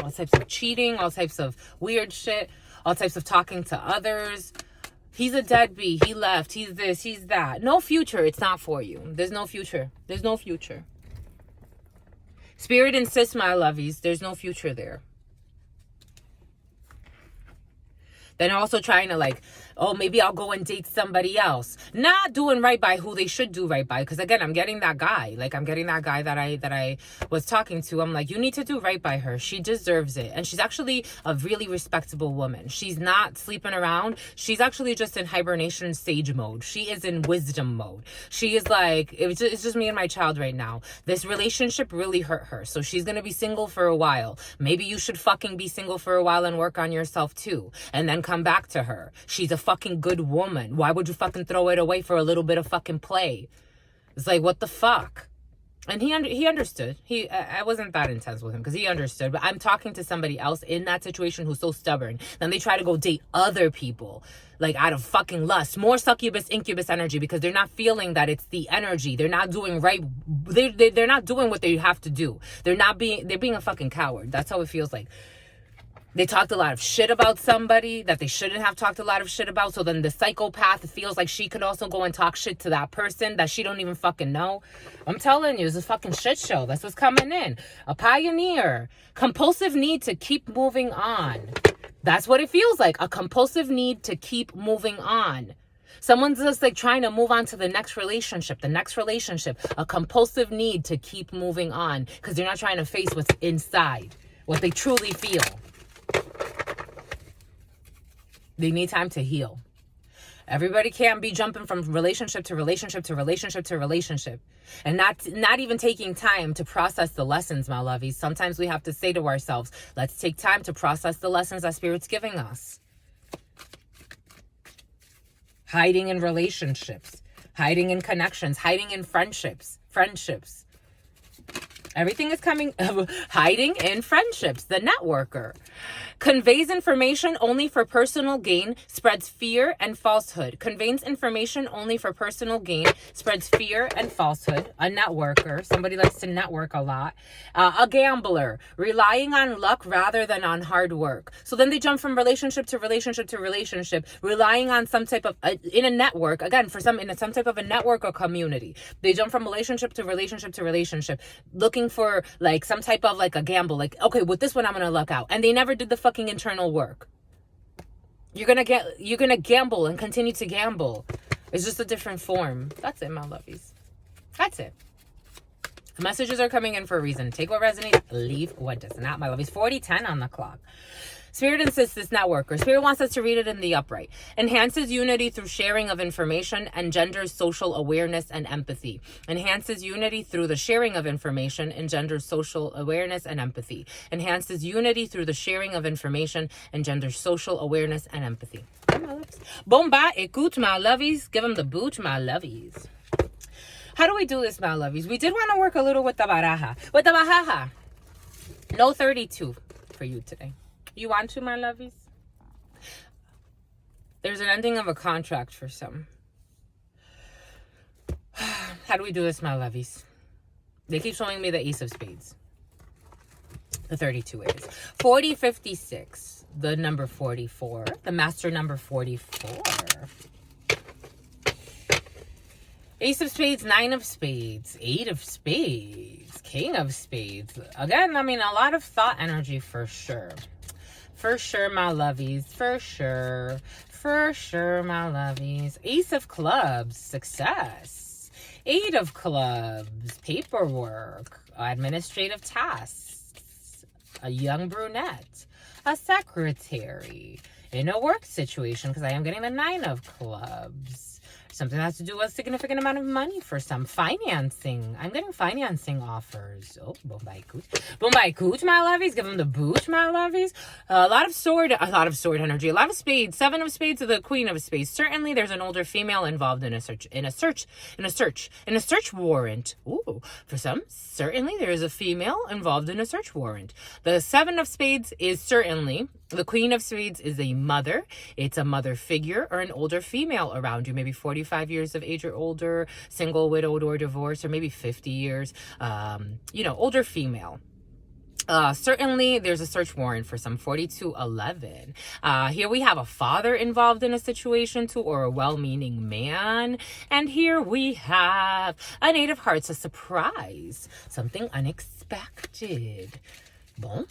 All types of cheating. All types of weird shit. All types of talking to others. He's a deadbeat. He left. He's this. He's that. No future. It's not for you. There's no future. There's no future. Spirit insists, my lovies. There's no future there. Then also trying to oh, maybe I'll go and date somebody else. Not doing right by who they should do right by. Because again, I'm getting that guy. I'm getting that guy that I was talking to. I'm like, you need to do right by her. She deserves it. And she's actually a really respectable woman. She's not sleeping around. She's actually just in hibernation sage mode. She is in wisdom mode. She is like, it's just me and my child right now. This relationship really hurt her. So she's going to be single for a while. Maybe you should fucking be single for a while and work on yourself too. And then come back to her. She's a fucking good woman. Why would you fucking throw it away for a little bit of fucking play? It's like, what the fuck? And he understood. I wasn't that intense with him because he understood. But I'm talking to somebody else in that situation who's so stubborn. Then they try to go date other people, out of fucking lust, more succubus, incubus energy, because they're not feeling that it's the energy. They're not doing right. They're not doing what they have to do. They're being a fucking coward. That's how it feels like. They talked a lot of shit about somebody that they shouldn't have talked a lot of shit about. So then the psychopath feels like she could also go and talk shit to that person that she don't even fucking know. I'm telling you, it's a fucking shit show. That's what's coming in. A pioneer. Compulsive need to keep moving on. That's what it feels like. A compulsive need to keep moving on. Someone's just trying to move on to the next relationship. A compulsive need to keep moving on because they're not trying to face what's inside, what they truly feel. They need time to heal. Everybody can't be jumping from relationship to relationship to relationship to relationship and not even taking time to process the lessons, my lovies. Sometimes we have to say to ourselves, let's take time to process the lessons that Spirit's giving us. Hiding in relationships, hiding in connections, hiding in friendships. Everything is coming, hiding in friendships. The networker conveys information only for personal gain, spreads fear and falsehood. Conveys information only for personal gain, spreads fear and falsehood. A networker, somebody likes to network a lot. A gambler, relying on luck rather than on hard work. So then they jump from relationship to relationship to relationship, relying on some type of, in a network, again, for some, in some type of a network or community. They jump from relationship to relationship to relationship, looking for like some type of like a gamble, like, okay, with this one I'm gonna luck out, and they never did the fucking internal work. You're gonna gamble and continue to gamble. It's just a different form. That's it, my lovies. That's it. The messages are coming in for a reason. Take what resonates, leave what does not, my lovies. 40:10 on the clock. Spirit insists this networker. Spirit wants us to read it in the upright. Enhances unity through sharing of information, engenders social awareness and empathy. Enhances unity through the sharing of information, engenders social awareness and empathy. Enhances unity through the sharing of information, engenders social awareness and empathy. Bomba, écoute, my lovies. Give them the boot, my lovies. How do we do this, my lovies? We did want to work a little with the baraja. With the bajaja. No 32 for you today. You want to, my lovies? There's an ending of a contract for some. How do we do this, my lovies? They keep showing me the Ace of Spades. The 32 is. 4056. The number 44. The master number 44. Ace of Spades, 9 of Spades, 8 of Spades, King of Spades. Again, I mean, a lot of thought energy for sure. For sure, my lovies. For sure. For sure, my lovies. Ace of Clubs. Success. 8 of Clubs. Paperwork. Administrative tasks. A young brunette. A secretary. In a work situation, because I am getting the 9 of Clubs. Something that has to do with a significant amount of money for some. Financing. I'm getting financing offers. Oh, Bombay Coot. Bombay Coot, my lovies. Give them the boot, my lovies. A lot of sword energy. A lot of spades. 7 of Spades to the Queen of Spades. Certainly there's an older female involved in a search warrant. Ooh, for some, certainly there is a female involved in a search warrant. The 7 of Spades is certainly, the Queen of Spades is a mother. It's a mother figure or an older female around you, maybe 45 years of age or older, single, widowed, or divorced, or maybe 50 years, older female. Certainly there's a search warrant for some. 4211. Here we have a father involved in a situation too, or a well-meaning man. And here we have an 8 of Hearts, a surprise, something unexpected. Bon.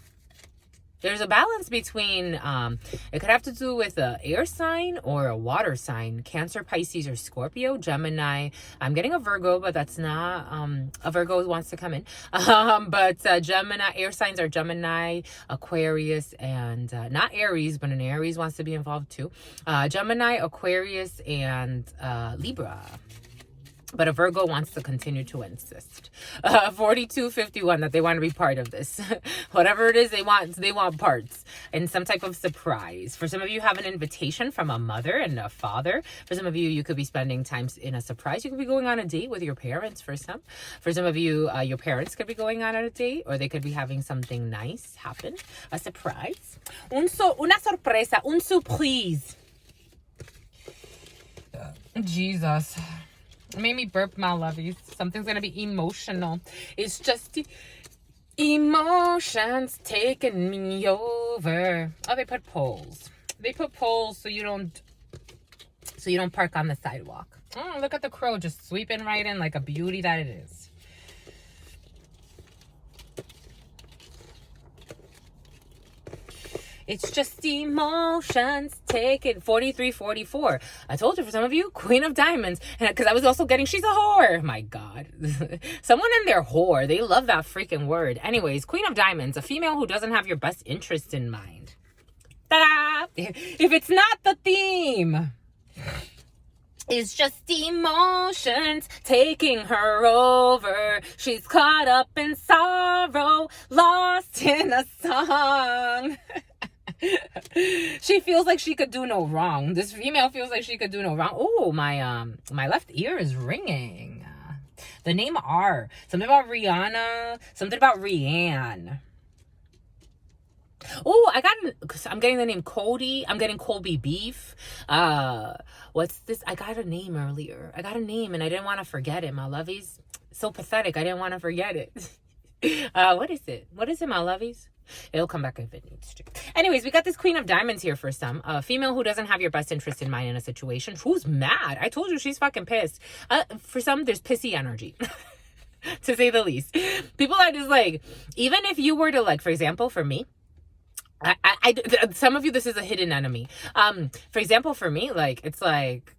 There's a balance between, it could have to do with an air sign or a water sign. Cancer, Pisces, or Scorpio, Gemini. I'm getting a Virgo, but that's not, a Virgo wants to come in. But Gemini, air signs are Gemini, Aquarius, and not Aries, but an Aries wants to be involved too. Gemini, Aquarius, and Libra. But a Virgo wants to continue to insist. 4251, that they want to be part of this. Whatever it is, they want parts and some type of surprise. For some of you, have an invitation from a mother and a father. For some of you, you could be spending time in a surprise. You could be going on a date with your parents for some. For some of you, your parents could be going on a date, or they could be having something nice happen. A surprise. Una sorpresa, un surprise. Jesus. It made me burp, my lovies. Something's going to be emotional. It's just emotions taking me over. Oh, they put poles. They put poles so you don't park on the sidewalk. Oh, look at the crow just sweeping right in like a beauty that it is. It's just emotions taken. 4344. I told you, for some of you, Queen of Diamonds. Because I was also getting, she's a whore. My God. Someone in their whore. They love that freaking word. Anyways, Queen of Diamonds. A female who doesn't have your best interest in mind. Ta-da! If it's not the theme. It's just emotions taking her over. She's caught up in sorrow, lost in a song. She feels like she could do no wrong. This female feels like she could do no wrong. Oh, my left ear is ringing. The name R. Something about Rihanna. Something about Rianne. Oh, I'm getting the name Cody. I'm getting Colby Beef. What's this? I got a name earlier. I got a name and I didn't want to forget it, my lovies. So pathetic. I didn't want to forget it. What is it? What is it, my lovies? It'll come back if it needs to. Anyways, we got this Queen of Diamonds here for some. A female who doesn't have your best interest in mind in a situation. Who's mad? I told you she's fucking pissed. For some, there's pissy energy. To say the least. People are just like, even if you were to like, for example, for me, some of you, this is a hidden enemy. For example, for me, like, it's like,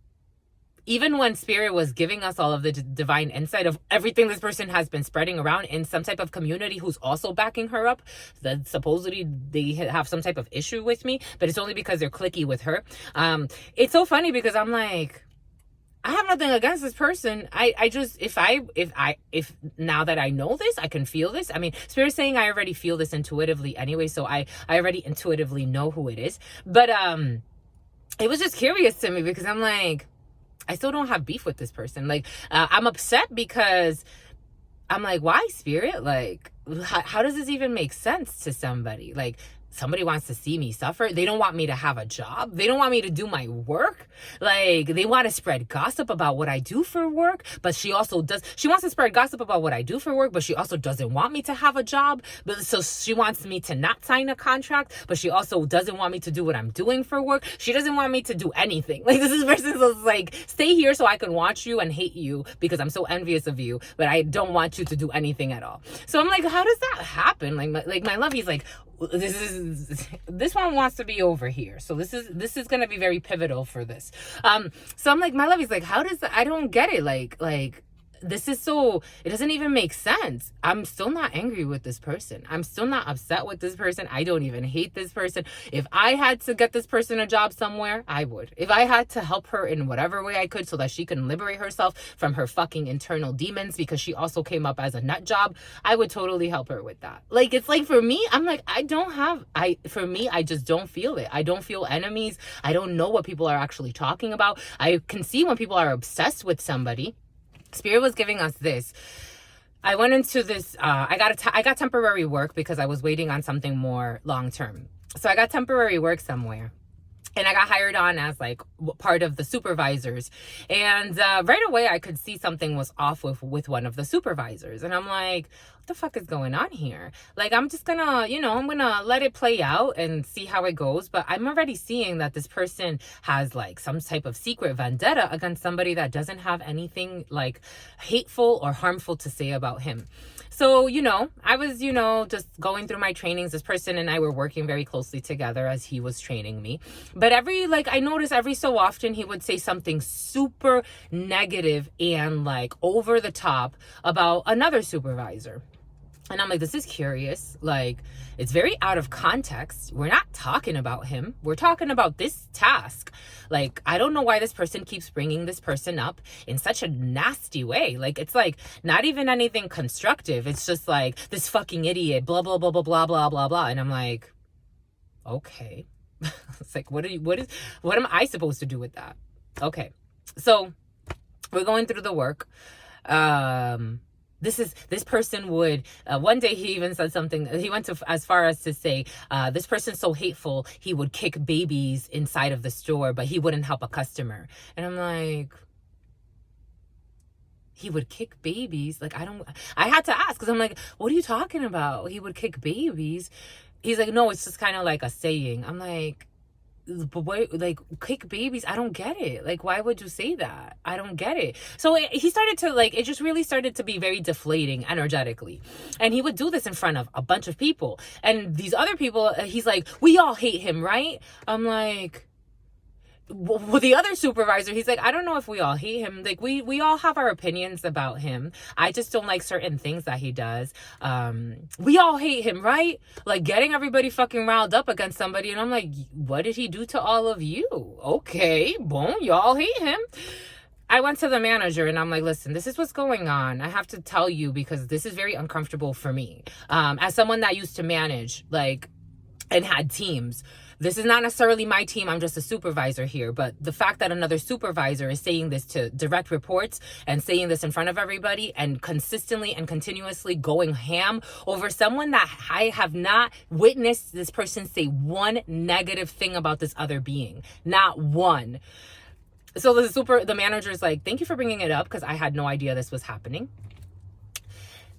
even when Spirit was giving us all of the divine insight of everything this person has been spreading around in some type of community who's also backing her up, that supposedly they have some type of issue with me, but it's only because they're cliquey with her. It's so funny because I'm like, I have nothing against this person. I just, if now that I know this, I can feel this. I mean, Spirit's saying I already feel this intuitively anyway, so I already intuitively know who it is. But it was just curious to me because I'm like, I still don't have beef with this person. Like, I'm upset because I'm like, why, Spirit? Like, how does this even make sense to somebody? Like, somebody wants to see me suffer. They don't want me to have a job. They don't want me to do my work. Like, they want to spread gossip about what I do for work. But she also does. She wants to spread gossip about what I do for work, but she also doesn't want me to have a job. But so she wants me to not sign a contract, but she also doesn't want me to do what I'm doing for work. She doesn't want me to do anything. Like, this person is like, stay here so I can watch you and hate you because I'm so envious of you, but I don't want you to do anything at all. So I'm like, how does that happen? Like my lovey's like, this one wants to be over here, so this is gonna be very pivotal for this. So I'm like, my lovey's like, how does that? I don't get it. Like this is so, it doesn't even make sense. I'm still not angry with this person. I'm still not upset with this person. I don't even hate this person. If I had to get this person a job somewhere, I would. If I had to help her in whatever way I could so that she can liberate herself from her fucking internal demons, because she also came up as a nut job, I would totally help her with that. Like, it's like, for me, I'm like, I just don't feel it. I don't feel enemies. I don't know what people are actually talking about. I can see when people are obsessed with somebody. Spirit was giving us this. I went into this, I got temporary work because I was waiting on something more long-term. So I got temporary work somewhere. And I got hired on as like part of the supervisors. And right away I could see something was off with one of the supervisors. And I'm like, what the fuck is going on here? Like, I'm just gonna, I'm gonna let it play out and see how it goes. But I'm already seeing that this person has like some type of secret vendetta against somebody that doesn't have anything like hateful or harmful to say about him. So, I was, just going through my trainings. This person and I were working very closely together as he was training me. But I noticed every so often he would say something super negative and like over the top about another supervisor. And I'm like, this is curious. Like, it's very out of context. We're not talking about him. We're talking about this task. Like, I don't know why this person keeps bringing this person up in such a nasty way. Like, it's like not even anything constructive. It's just like, this fucking idiot, blah, blah, blah, blah, blah, blah, blah, blah. And I'm like, okay. It's like, what am I supposed to do with that? Okay. So we're going through the work. This person would, one day he even said something, he went as far as to say, this person's so hateful, he would kick babies inside of the store, but he wouldn't help a customer. And I'm like, he would kick babies? Like, I had to ask, because I'm like, what are you talking about? He would kick babies? He's like, no, it's just kind of like a saying. I'm like, but wait, like, kick babies? I don't get it. Like, why would you say that? I don't get it. So he started to like, it just really started to be very deflating energetically. And he would do this in front of a bunch of people. And these other people, he's like, we all hate him, right? I'm like, well, the other supervisor, he's like, I don't know if we all hate him. Like, we all have our opinions about him. I just don't like certain things that he does. We all hate him, right? Like, getting everybody fucking riled up against somebody. And I'm like, what did he do to all of you? Okay, boom, y'all hate him. I went to the manager and I'm like, listen, this is what's going on. I have to tell you because this is very uncomfortable for me. As someone that used to manage, like, and had teams. This is not necessarily my team. I'm just a supervisor here. But the fact that another supervisor is saying this to direct reports and saying this in front of everybody and consistently and continuously going ham over someone that I have not witnessed this person say one negative thing about this other being. Not one. So the manager is like, thank you for bringing it up because I had no idea this was happening.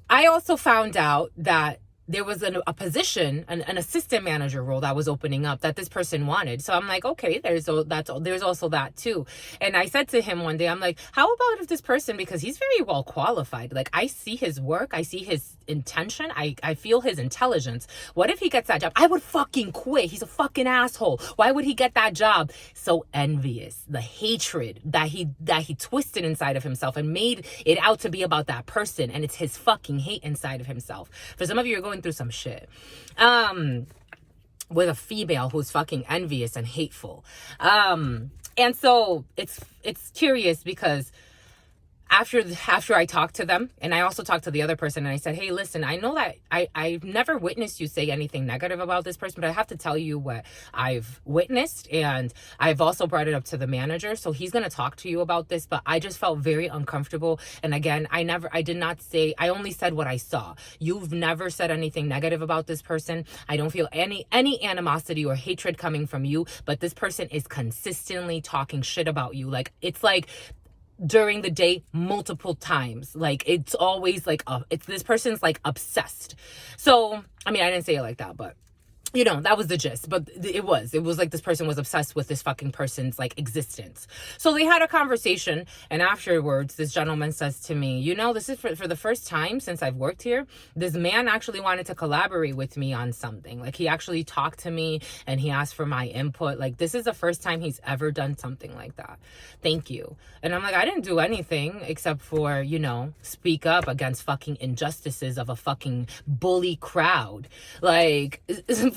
I also found out that there was a position, an assistant manager role that was opening up that this person wanted. So I'm like, okay, there's also that too. And I said to him one day, I'm like, how about if this person, because he's very well qualified. Like, I see his work. I see his intention. I feel his intelligence. What if he gets that job? I would fucking quit. He's a fucking asshole. Why would he get that job? So envious. The hatred that he twisted inside of himself and made it out to be about that person. And it's his fucking hate inside of himself. For some of you, you're going through some shit with a female who's fucking envious and hateful, and so it's curious because after I talked to them, and I also talked to the other person, and I said, hey, listen, I know that I've never witnessed you say anything negative about this person, but I have to tell you what I've witnessed, and I've also brought it up to the manager, so he's going to talk to you about this, but I just felt very uncomfortable. And again, I only said what I saw. You've never said anything negative about this person. I don't feel any animosity or hatred coming from you, but this person is consistently talking shit about you. Like, it's like during the day multiple times. Like, it's always like this person's like obsessed. So I mean, I didn't say it like that, but you know, that was the gist. But it was like this person was obsessed with this fucking person's like existence. So they had a conversation, and afterwards this gentleman says to me, you know, this is for the first time since I've worked here, this man actually wanted to collaborate with me on something. Like, he actually talked to me and he asked for my input. Like, this is the first time he's ever done something like that. Thank you. And I'm like, I didn't do anything except for, you know, speak up against fucking injustices of a fucking bully crowd. Like,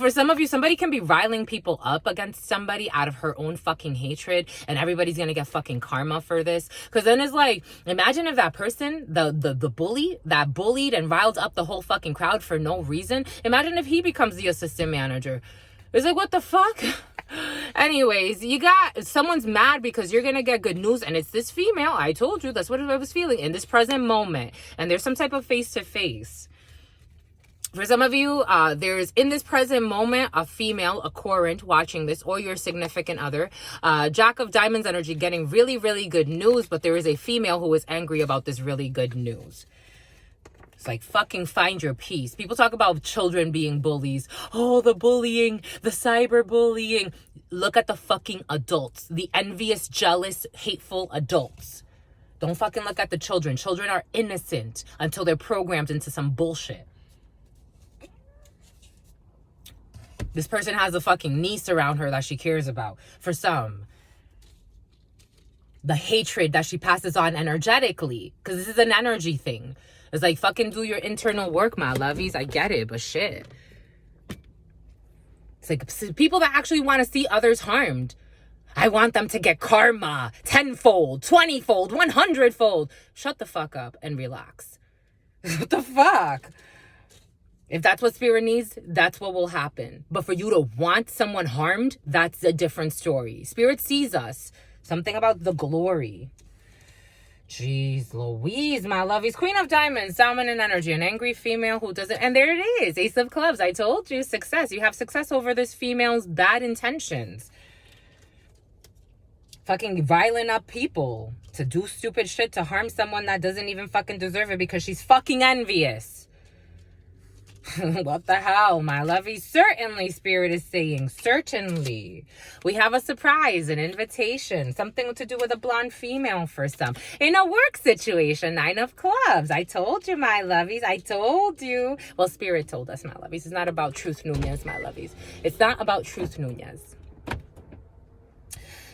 for some of you, somebody can be riling people up against somebody out of her own fucking hatred, and everybody's gonna get fucking karma for this. Because then it's like, imagine if that person, the bully that bullied and riled up the whole fucking crowd for no reason, imagine if he becomes the assistant manager. It's like, what the fuck? Anyways, someone's mad because you're gonna get good news, and it's this female. I told you that's what I was feeling in this present moment, and there's some type of face-to-face. For some of you, there's in this present moment a female, a current watching this, or your significant other. Jack of Diamonds energy, getting really, really good news, but there is a female who is angry about this really good news. It's like, fucking find your peace. People talk about children being bullies. Oh, the bullying, the cyberbullying. Look at the fucking adults, the envious, jealous, hateful adults. Don't fucking look at the children. Children are innocent until they're programmed into some bullshit. This person has a fucking niece around her that she cares about. For some, the hatred that she passes on energetically, because this is an energy thing. It's like, fucking do your internal work, my lovies. I get it, but shit. It's like people that actually want to see others harmed. I want them to get karma 10-fold, 20-fold, 100-fold. Shut the fuck up and relax. What the fuck? If that's what spirit needs, that's what will happen. But for you to want someone harmed, that's a different story. Spirit sees us. Something about the glory. Jeez Louise, my lovies. Queen of Diamonds, dominant energy. An angry female who doesn't... And there it is. Ace of Clubs. I told you. Success. You have success over this female's bad intentions. Fucking riling up people to do stupid shit to harm someone that doesn't even fucking deserve it because she's fucking envious. What the hell, my lovey? Certainly, Spirit is saying. Certainly. We have a surprise, an invitation. Something to do with a blonde female for some. In a work situation, 9 of Clubs. I told you, my lovies. I told you. Well, Spirit told us, my lovies. It's not about Truth Nunez, my lovies. It's not about Truth Nunez.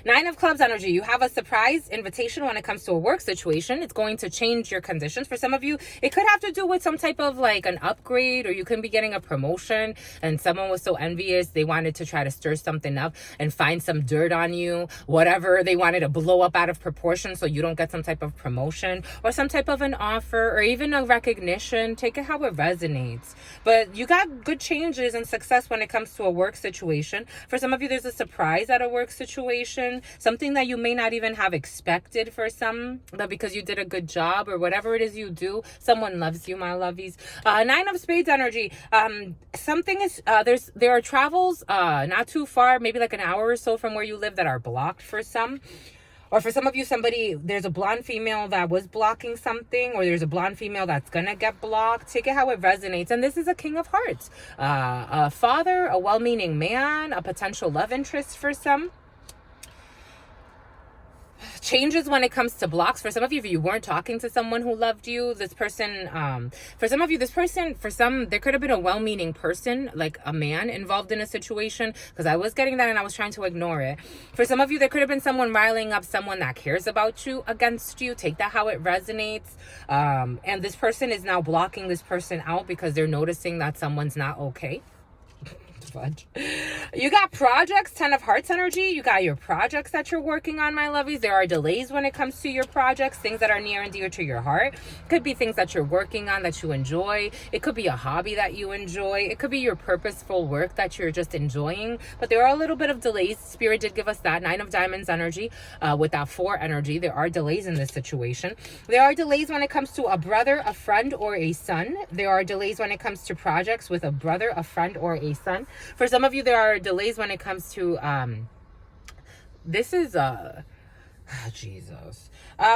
Nine of Clubs energy. You have a surprise invitation when it comes to a work situation. It's going to change your conditions. For some of you, it could have to do with some type of like an upgrade, or you can be getting a promotion and someone was so envious they wanted to try to stir something up and find some dirt on you, whatever. They wanted to blow up out of proportion so you don't get some type of promotion or some type of an offer or even a recognition. Take it how it resonates. But you got good changes and success when it comes to a work situation. For some of you, there's a surprise at a work situation, something that you may not even have expected for some, but because you did a good job or whatever it is you do, someone loves you, my lovies. Nine of Spades energy. Something is, there are travels not too far, maybe like an hour or so from where you live that are blocked for some. Or for some of you, there's a blonde female that was blocking something, or there's a blonde female that's going to get blocked. Take it how it resonates. And this is a King of Hearts. A father, a well-meaning man, a potential love interest for some. Changes when it comes to blocks. For some of you, if you weren't talking to someone who loved you, this person, for some of you, for some, there could have been a well-meaning person, like a man involved in a situation, because I was getting that and I was trying to ignore it. For some of you, there could have been someone riling up someone that cares about you against you. Take that how it resonates. And this person is now blocking this person out because they're noticing that someone's not okay. You got projects, 10 of Hearts energy. You got your projects that you're working on, my lovies. There are delays when it comes to your projects, things that are near and dear to your heart. Could be things that you're working on that you enjoy. It could be a hobby that you enjoy. It could be your purposeful work that you're just enjoying. But there are a little bit of delays. Spirit did give us that. 9 of Diamonds energy. With that 4 energy, there are delays in this situation. There are delays when it comes to a brother, a friend, or a son. There are delays when it comes to projects with a brother, a friend, or a son. For some of you, there are delays when it comes to, Jesus.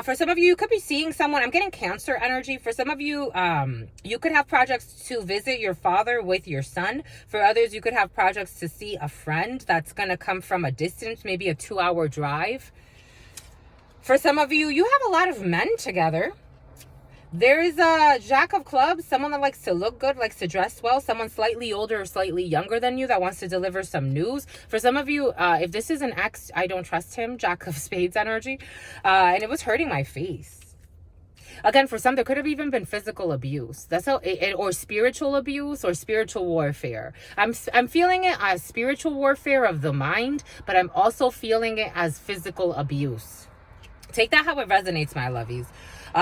For some of you, you could be seeing someone. I'm getting Cancer energy. For some of you, you could have projects to visit your father with your son. For others, you could have projects to see a friend that's going to come from a distance, maybe a 2-hour drive. For some of you, you have a lot of men together. There is a Jack of Clubs, someone that likes to look good, likes to dress well, someone slightly older or slightly younger than you that wants to deliver some news. For some of you, if this is an ex, I don't trust him, Jack of Spades energy, and it was hurting my face. Again, for some, there could have even been physical abuse. That's how, or spiritual abuse or spiritual warfare. I'm feeling it as spiritual warfare of the mind, but I'm also feeling it as physical abuse. Take that how it resonates, my lovies.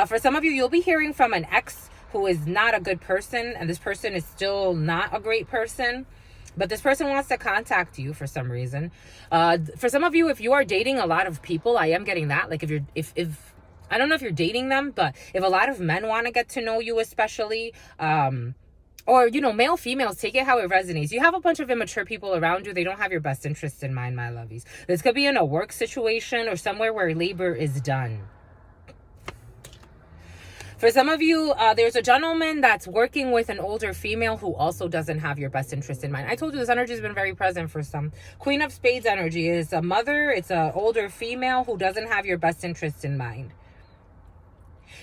For some of you, you'll be hearing from an ex who is not a good person, and this person is still not a great person, but this person wants to contact you for some reason. For some of you, if you are dating a lot of people, I am getting that. Like if I don't know if you're dating them, but if a lot of men want to get to know you, especially, or, you know, male, females, take it how it resonates. You have a bunch of immature people around you. They don't have your best interests in mind, my lovies. This could be in a work situation or somewhere where labor is done. For some of you, there's a gentleman that's working with an older female who also doesn't have your best interest in mind. I told you this energy has been very present for some. Queen of Spades energy is a mother. It's an older female who doesn't have your best interest in mind.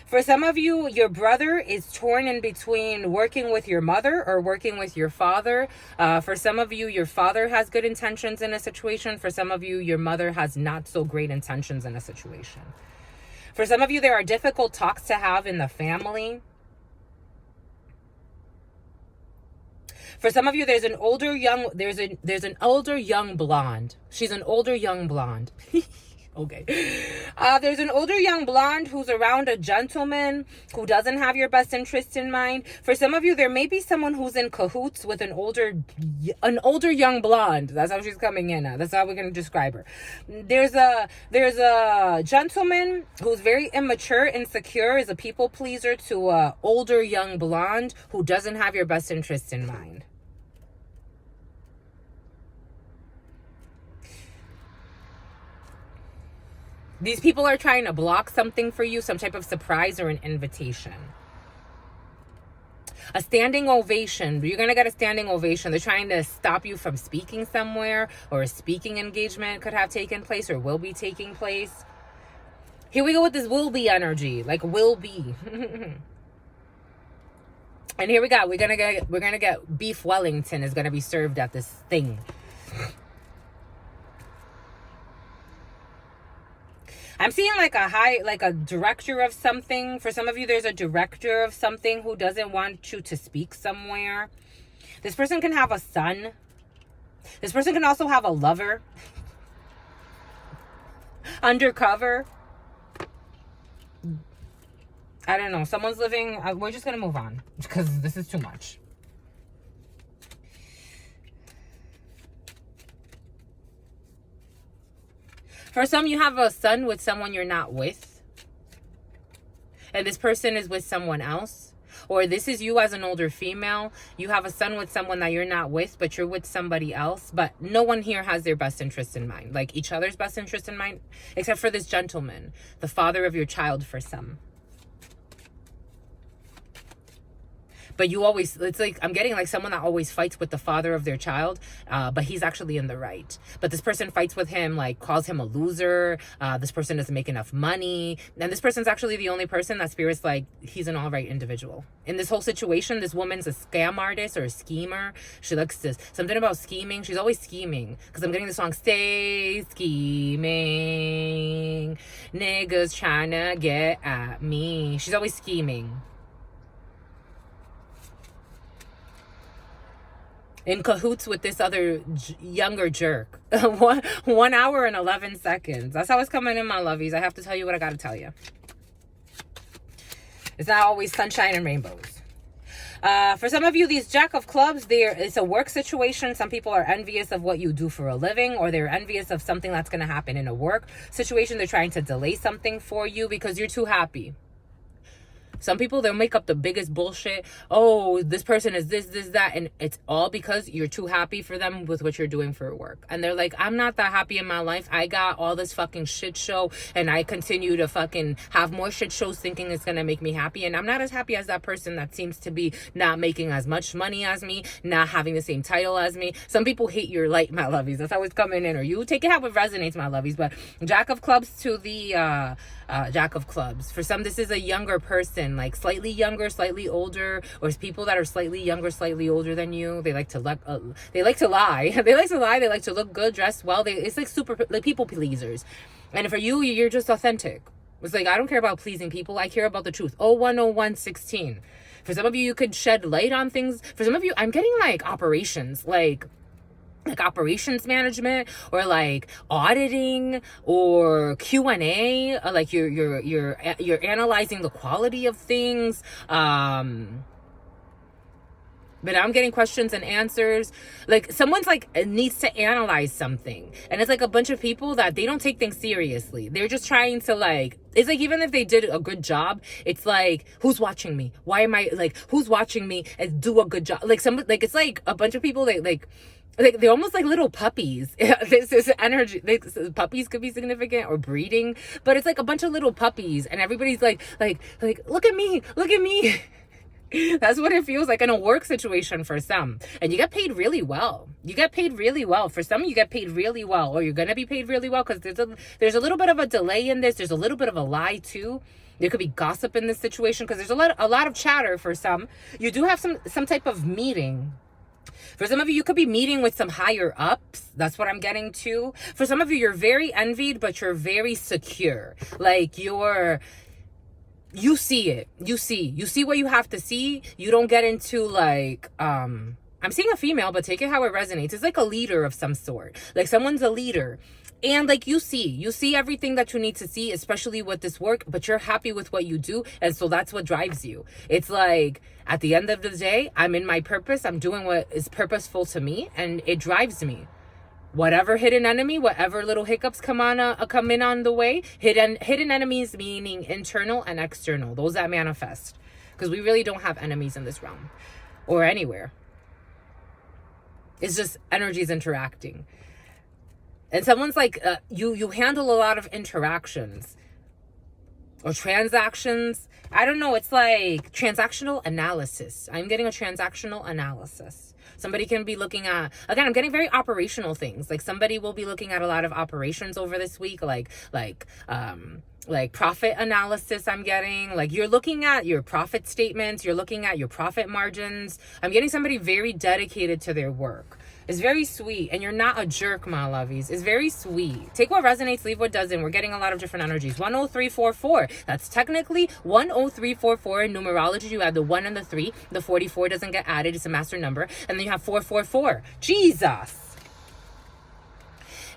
For some of you, your brother is torn in between working with your mother or working with your father. For some of you, your father has good intentions in a situation. For some of you, your mother has not so great intentions in a situation. For some of you, there are difficult talks to have in the family. For some of you, there's an older young blonde. She's an older young blonde. Okay. There's an older young blonde who's around a gentleman who doesn't have your best interest in mind. For some of you, there may be someone who's in cahoots with an older young blonde. That's how she's coming in. That's how we're going to describe her. There's a gentleman who's very immature, insecure, is a people pleaser to a older young blonde who doesn't have your best interest in mind. These people are trying to block something for you, some type of surprise or an invitation. A standing ovation. You're going to get a standing ovation. They're trying to stop you from speaking somewhere, or a speaking engagement could have taken place or will be taking place. Here we go with this will be energy, like will be. And here we go. We're going to get beef Wellington is going to be served at this thing. I'm seeing like a director of something. For some of you, there's a director of something who doesn't want you to speak somewhere. This person can have a son. This person can also have a lover. Undercover. I don't know. Someone's living. We're just going to move on because this is too much. For some, you have a son with someone you're not with. And this person is with someone else. Or this is you as an older female. You have a son with someone that you're not with, but you're with somebody else. But no one here has their best interest in mind. Like each other's best interest in mind. Except for this gentleman. The father of your child for some. But you always, it's like, I'm getting like someone that always fights with the father of their child, but he's actually in the right. But this person fights with him, like calls him a loser. This person doesn't make enough money. And this person's actually the only person that Spirit's like, he's an all right individual. In this whole situation, this woman's a scam artist or a schemer. She likes this, something about scheming. She's always scheming. Because I'm getting the song, Stay Scheming. Niggas trying to get at me. She's always scheming. In cahoots with this other younger jerk. 1 hour and 11 seconds. That's how it's coming in, my lovies. I have to tell you what I got to tell you. It's not always sunshine and rainbows. For some of you, these Jack of Clubs, it's a work situation. Some people are envious of what you do for a living, or they're envious of something that's going to happen in a work situation. They're trying to delay something for you because you're too happy. Some people, they'll make up the biggest bullshit. Oh, this person is this, that. And it's all because you're too happy for them with what you're doing for work. And they're like, I'm not that happy in my life. I got all this fucking shit show. And I continue to fucking have more shit shows thinking it's going to make me happy. And I'm not as happy as that person that seems to be not making as much money as me. Not having the same title as me. Some people hate your light, my lovies. That's how it's coming in. Or you take it how it resonates, my lovies. But Jack of Clubs to the Jack of Clubs. For some, this is a younger person, like slightly younger, slightly older, or people that are slightly younger, slightly older than you. They like to lie. They like to lie. They like to look good, dress well. It's like super like people pleasers. And for you, you're just authentic. It's like, I don't care about pleasing people. I care about the truth. 010116. For some of you, you could shed light on things. For some of you, I'm getting like operations, like operations management, or like auditing, or Q&A, like you're analyzing the quality of things. But I'm getting questions and answers. Like someone's like needs to analyze something. And it's like a bunch of people that they don't take things seriously. They're just trying to like, it's like even if they did a good job, it's like, who's watching me? Why am I like, who's watching me and do a good job? Like it's like a bunch of people that like they're almost like little puppies. This is energy. Puppies could be significant, or breeding, but it's like a bunch of little puppies, and everybody's like, look at me. That's what it feels like in a work situation for some. And you get paid really well. For some, you get paid really well, or you're gonna be paid really well, because there's a little bit of a delay in this. There's a little bit of a lie too. There could be gossip in this situation because there's a lot of chatter. For some, you do have some type of meeting. For some of you could be meeting with some higher ups. That's what I'm getting to. For some of you, you're very envied, but you're very secure. Like you see it. You see what you have to see. You don't get into like, I'm seeing a female, but take it how it resonates. It's like a leader of some sort. Like someone's a leader. And like you see everything that you need to see, especially with this work, but you're happy with what you do. And so that's what drives you. It's like, at the end of the day, I'm in my purpose. I'm doing what is purposeful to me, and it drives me. Whatever hidden enemy, whatever little hiccups come in on the way, hidden enemies meaning internal and external, those that manifest. Because we really don't have enemies in this realm or anywhere. It's just energies interacting. And someone's like, you handle a lot of interactions or transactions. I don't know. It's like transactional analysis. I'm getting a transactional analysis. Somebody can be looking at, again, I'm getting very operational things. Like somebody will be looking at a lot of operations over this week, like profit analysis. I'm getting like, you're looking at your profit statements. You're looking at your profit margins. I'm getting somebody very dedicated to their work. It's very sweet. And you're not a jerk, my lovies. It's very sweet. Take what resonates, leave what doesn't. We're getting a lot of different energies. 10344. That's technically 10344. In numerology, you have the 1 and the 3. The 44 doesn't get added. It's a master number. And then you have 444. Jesus.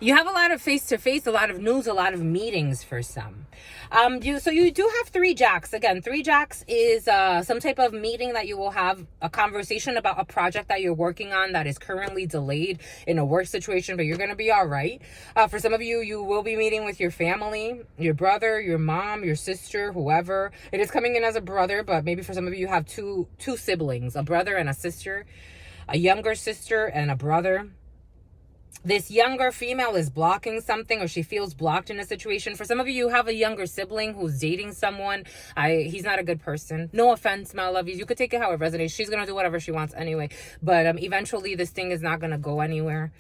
You have a lot of face-to-face, a lot of news, a lot of meetings for some. So you do have 3 jacks. Again, 3 jacks is some type of meeting that you will have, a conversation about a project that you're working on that is currently delayed in a work situation, but you're going to be all right. For some of you, you will be meeting with your family, your brother, your mom, your sister, whoever. It is coming in as a brother, but maybe for some of you, you have two siblings, a brother and a sister, a younger sister and a brother. This younger female is blocking something, or she feels blocked in a situation. For some of you, you have a younger sibling who's dating someone. He's not a good person. No offense, my lovies. You could take it how it resonates. She's going to do whatever she wants anyway. But eventually, this thing is not going to go anywhere.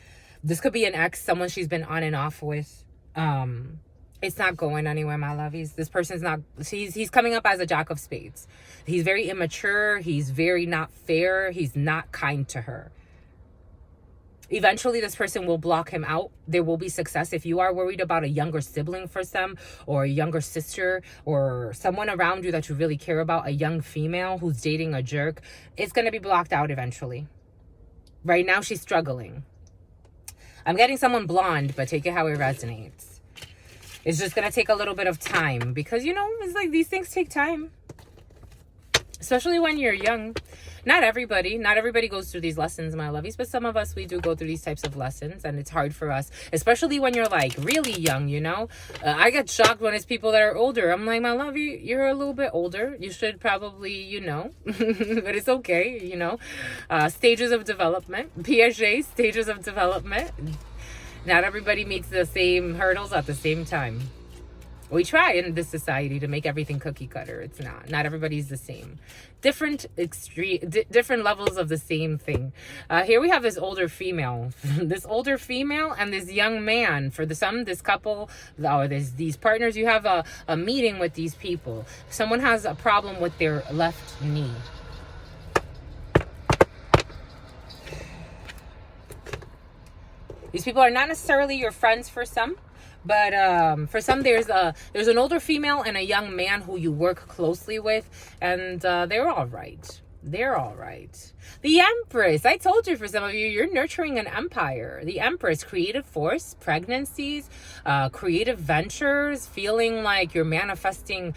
This could be an ex, someone she's been on and off with. It's not going anywhere, my lovies. This person's not, he's coming up as a jack of spades. He's very immature. He's very not fair. He's not kind to her. Eventually, this person will block him out. There will be success. If you are worried about a younger sibling for some, or a younger sister, or someone around you that you really care about, a young female who's dating a jerk, it's going to be blocked out eventually. Right now, she's struggling. I'm getting someone blonde, but take it how it resonates. It's just going to take a little bit of time because, it's like these things take time. Especially when you're young. Not everybody goes through these lessons, my lovies, but some of us, we do go through these types of lessons, and it's hard for us, especially when you're like really young, I get shocked when it's people that are older. I'm like, my lovey, you're a little bit older. You should probably, but it's okay, stages of development, Piaget, stages of development. Not everybody meets the same hurdles at the same time. We try in this society to make everything cookie cutter. It's not. Not everybody's the same. Different levels of the same thing. Here we have this older female. This older female and this young man. For this couple, or these partners, you have a meeting with these people. Someone has a problem with their left knee. These people are not necessarily your friends for some. But for some, there's an older female and a young man who you work closely with, and they're all right. They're all right. The Empress. I told you, for some of you, you're nurturing an empire. The Empress, creative force, pregnancies, creative ventures, feeling like you're manifesting,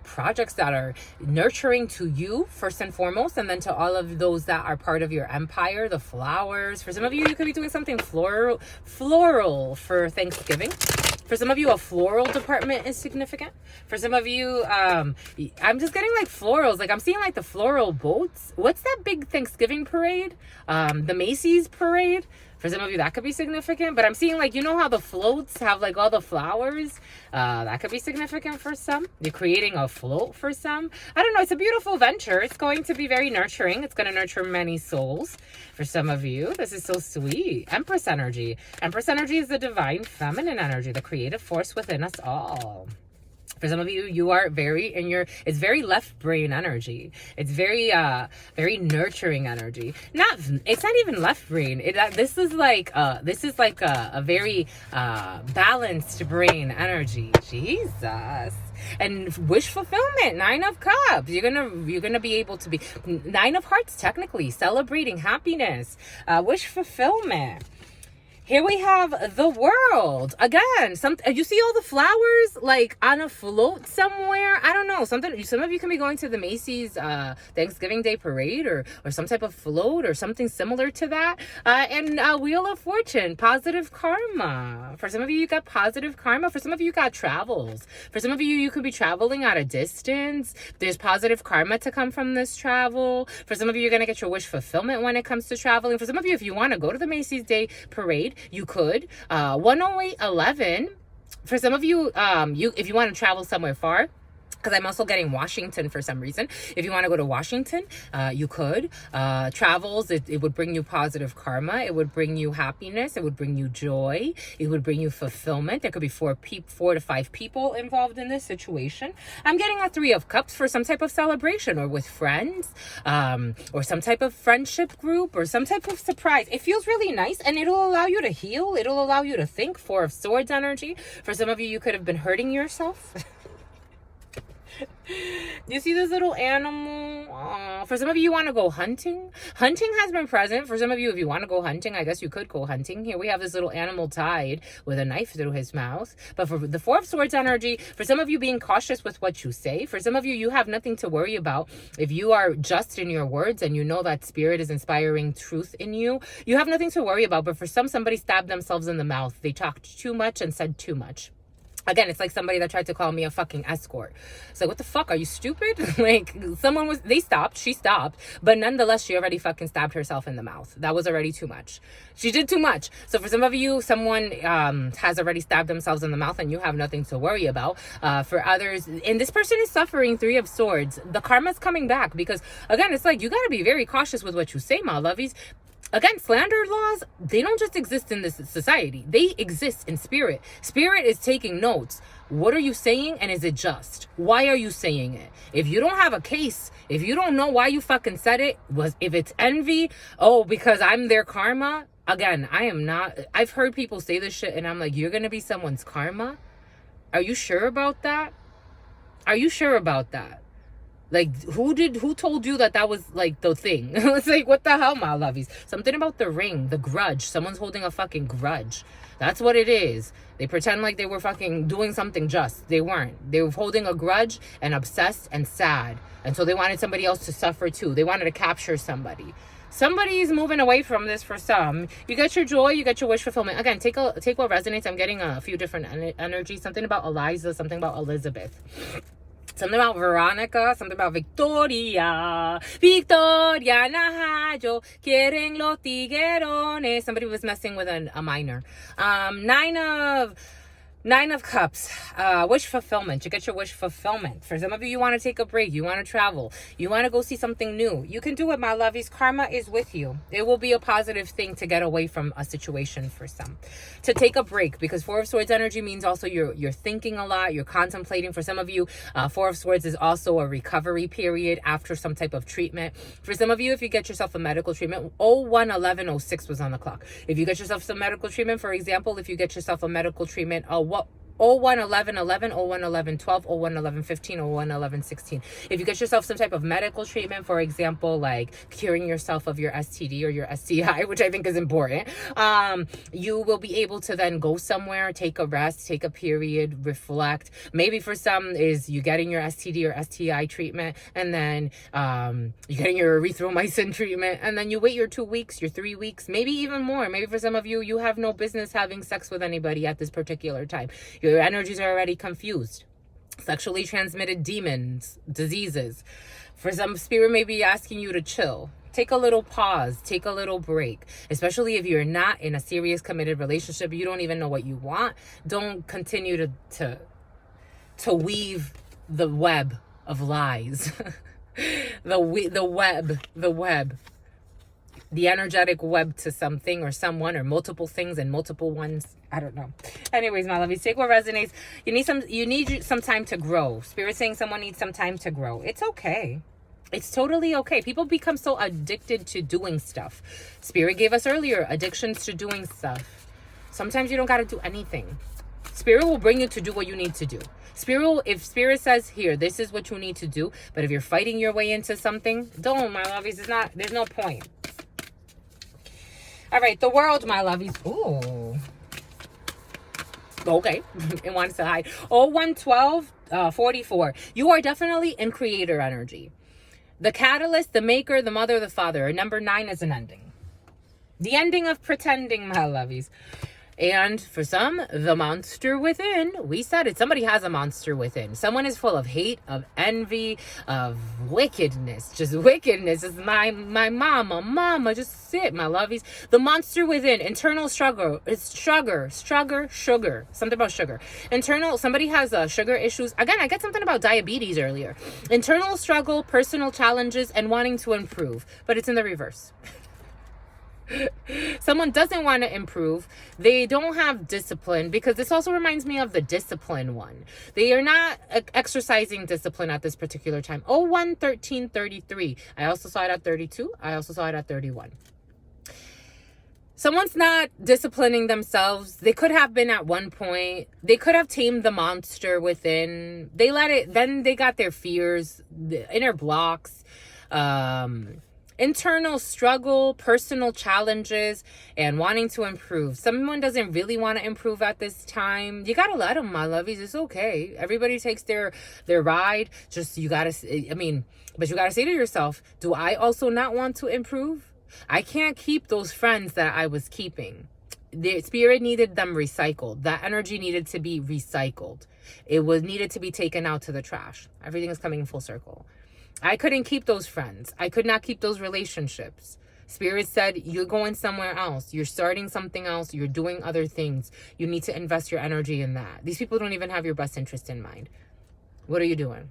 projects that are nurturing to you first and foremost, and then to all of those that are part of your empire, the flowers. For some of you, you could be doing something floral for Thanksgiving. For some of you, a floral department is significant. For some of you, I'm just getting like florals. Like I'm seeing like the floral boats. What's that big Thanksgiving parade? The Macy's parade. For some of you, that could be significant. But I'm seeing like, how the floats have like all the flowers? That could be significant for some. You're creating a float for some. I don't know. It's a beautiful venture. It's going to be very nurturing. It's going to nurture many souls. For some of you, this is so sweet. Empress energy. Empress energy is the divine feminine energy, the creative force within us all. For some of you, you are it's very left brain energy. It's very nurturing energy. It's not even left brain. This is like a very balanced brain energy. Jesus. And wish fulfillment, 9 of Cups. You're gonna be able to be 9 of Hearts, technically celebrating happiness, wish fulfillment. Here we have the World. Again, you see all the flowers like on a float somewhere? I don't know. Some of you can be going to the Macy's Thanksgiving Day parade or some type of float or something similar to that. And Wheel of Fortune, positive karma. For some of you, you got positive karma. For some of you, you got travels. For some of you, you could be traveling at a distance. There's positive karma to come from this travel. For some of you, you're going to get your wish fulfillment when it comes to traveling. For some of you, if you want to go to the Macy's Day parade, you could. 10811. For some of you, if you want to travel somewhere far, because I'm also getting Washington for some reason. If you want to go to Washington, you could. Travels, it would bring you positive karma. It would bring you happiness. It would bring you joy. It would bring you fulfillment. There could be 4 to 5 people involved in this situation. I'm getting a 3 of Cups for some type of celebration or with friends, or some type of friendship group or some type of surprise. It feels really nice, and it'll allow you to heal. It'll allow you to think. 4 of Swords energy. For some of you, you could have been hurting yourself. You see this little animal? For some of you, you want to go hunting. Hunting has been present. For some of you, if you want to go hunting, I guess you could go hunting. Here we have this little animal tied with a knife through his mouth. But for the 4 of Swords energy, for some of you, being cautious with what you say. For some of you, you have nothing to worry about. If you are just in your words and you know that spirit is inspiring truth in you, you have nothing to worry about. But for somebody stabbed themselves in the mouth. They talked too much and said too much. Again, it's like somebody that tried to call me a fucking escort. It's like, what the fuck? Are you stupid? Like, she stopped. But nonetheless, she already fucking stabbed herself in the mouth. That was already too much. She did too much. So for some of you, someone has already stabbed themselves in the mouth and you have nothing to worry about. For others, and this person is suffering 3 of Swords. The karma's coming back because, again, it's like, you got to be very cautious with what you say, my lovies. Again, slander laws, they don't just exist in this society. They exist in spirit. Spirit is taking notes. What are you saying, and is it just? Why are you saying it? If you don't have a case, if you don't know why you fucking said it, if it's envy, because I'm their karma. Again, I am not. I've heard people say this shit, and I'm like, you're going to be someone's karma? Are you sure about that? Are you sure about that? Like, who told you that was like the thing? It's like, what the hell, my lovies? Something about the ring, the grudge. Someone's holding a fucking grudge. That's what it is. They pretend like they were fucking doing something just. They weren't. They were holding a grudge and obsessed and sad. And so they wanted somebody else to suffer too. They wanted to capture somebody. Somebody's moving away from this for some. You get your joy, you get your wish fulfillment. Again, take what resonates. I'm getting a few different energies. Something about Eliza, something about Elizabeth. Something about Veronica, something about Victoria. Victoria Najayo, quieren los tiguerones. Somebody was messing with a minor. 9 of Cups, wish fulfillment. You get your wish fulfillment. For some of you, you want to take a break. You want to travel. You want to go see something new. You can do it, my lovies. Karma is with you. It will be a positive thing to get away from a situation for some. To take a break, because 4 of Swords energy means also you're thinking a lot. You're contemplating. For some of you, 4 of Swords is also a recovery period after some type of treatment. For some of you, if you get yourself a medical treatment, 01/11/06 was on the clock. If you get yourself some medical treatment, for example, if you get yourself a medical treatment, 01/11/11, 01/11/12, 01/11/15, 01/11/16. If you get yourself some type of medical treatment, for example, like curing yourself of your STD or your STI, which I think is important, you will be able to then go somewhere, take a rest, take a period, reflect. Maybe for some is you getting your STD or STI treatment, and then you're getting your erythromycin treatment, and then you wait your 2 weeks, your 3 weeks, maybe even more. Maybe for some of you, you have no business having sex with anybody at this particular time. Your energies are already confused. Sexually transmitted demons, diseases. For some, spirit may be asking you to chill. Take a little pause. Take a little break. Especially if you're not in a serious committed relationship. You don't even know what you want. Don't continue to weave the web of lies. the web. The energetic web to something or someone or multiple things and multiple ones. I don't know. Anyways, my lovies, take what resonates. You need some time to grow. Spirit saying someone needs some time to grow. It's okay. It's totally okay. People become so addicted to doing stuff. Spirit gave us earlier addictions to doing stuff. Sometimes you don't got to do anything. Spirit will bring you to do what you need to do. If Spirit says, here, this is what you need to do, but if you're fighting your way into something, don't, my lovies. There's no point. All right, the world, my lovies. Ooh. Okay. It wants to hide. 01/12/44. You are definitely in creator energy. The catalyst, the maker, the mother, the father. Number 9 is an ending. The ending of pretending, my lovies. And for some, the monster within, we said it. Somebody has a monster within. Someone is full of hate, of envy, of wickedness. Just wickedness. It's my mama. Just sit, my lovies. The monster within, internal struggle. It's sugar. Something about sugar. Internal, somebody has sugar issues. Again, I get something about diabetes earlier. Internal struggle, personal challenges, and wanting to improve. But it's in the reverse. Someone doesn't want to improve. They don't have discipline, because this also reminds me of the discipline one. They are not exercising discipline at this particular time. 01, 13, 33. I also saw it at 32. I also saw it at 31. Someone's not disciplining themselves. They could have been at one point. They could have tamed the monster within. They let it, then they got their fears, the inner blocks, internal struggle, personal challenges, and wanting to improve. Someone doesn't really want to improve at this time. You gotta let them, my lovies. It's okay. Everybody takes their ride. Just, you gotta, but you gotta say to yourself, do I also not want to improve? I can't keep those friends that I was keeping. The spirit needed them recycled. That energy needed to be recycled. It was needed to be taken out to the trash. Everything is coming full circle. I couldn't keep those friends. I could not keep those relationships. Spirit said, you're going somewhere else. You're starting something else. You're doing other things. You need to invest your energy in that. These people don't even have your best interest in mind. What are you doing?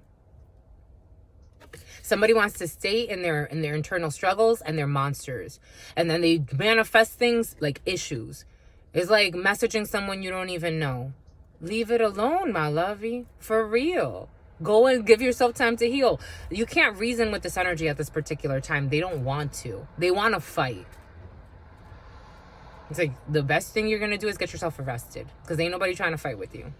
Somebody wants to stay in their internal struggles and their monsters. And then they manifest things like issues. It's like messaging someone you don't even know. Leave it alone, my lovey. For real. Go and give yourself time to heal. You can't reason with this energy at this particular time. They don't want to. They want to fight. It's like the best thing you're going to do is get yourself arrested, because ain't nobody trying to fight with you.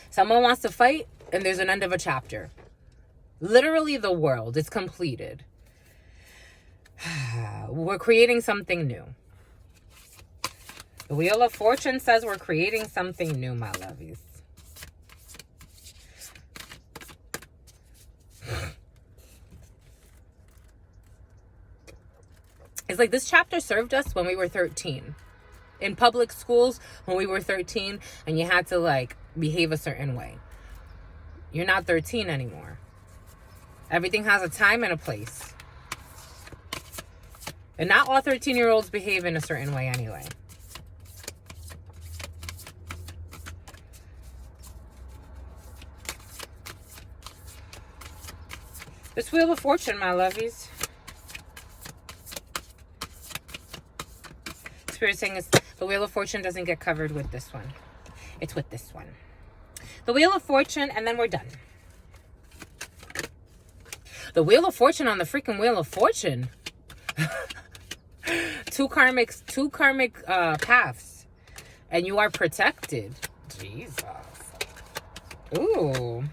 Someone wants to fight, and there's an end of a chapter. Literally, the world is completed. We're creating something new. The Wheel of Fortune says we're creating something new, my lovies. It's like this chapter served us when we were 13. In public schools, when we were 13, and you had to like behave a certain way. You're not 13 anymore. Everything has a time and a place. And not all 13-year-olds behave in a certain way anyway. This Wheel of Fortune, my lovies. Spirit saying is the Wheel of Fortune doesn't get covered with this one. It's with this one. The Wheel of Fortune, and then we're done. The Wheel of Fortune on the freaking Wheel of Fortune. two karmic paths. And you are protected. Jesus. Ooh.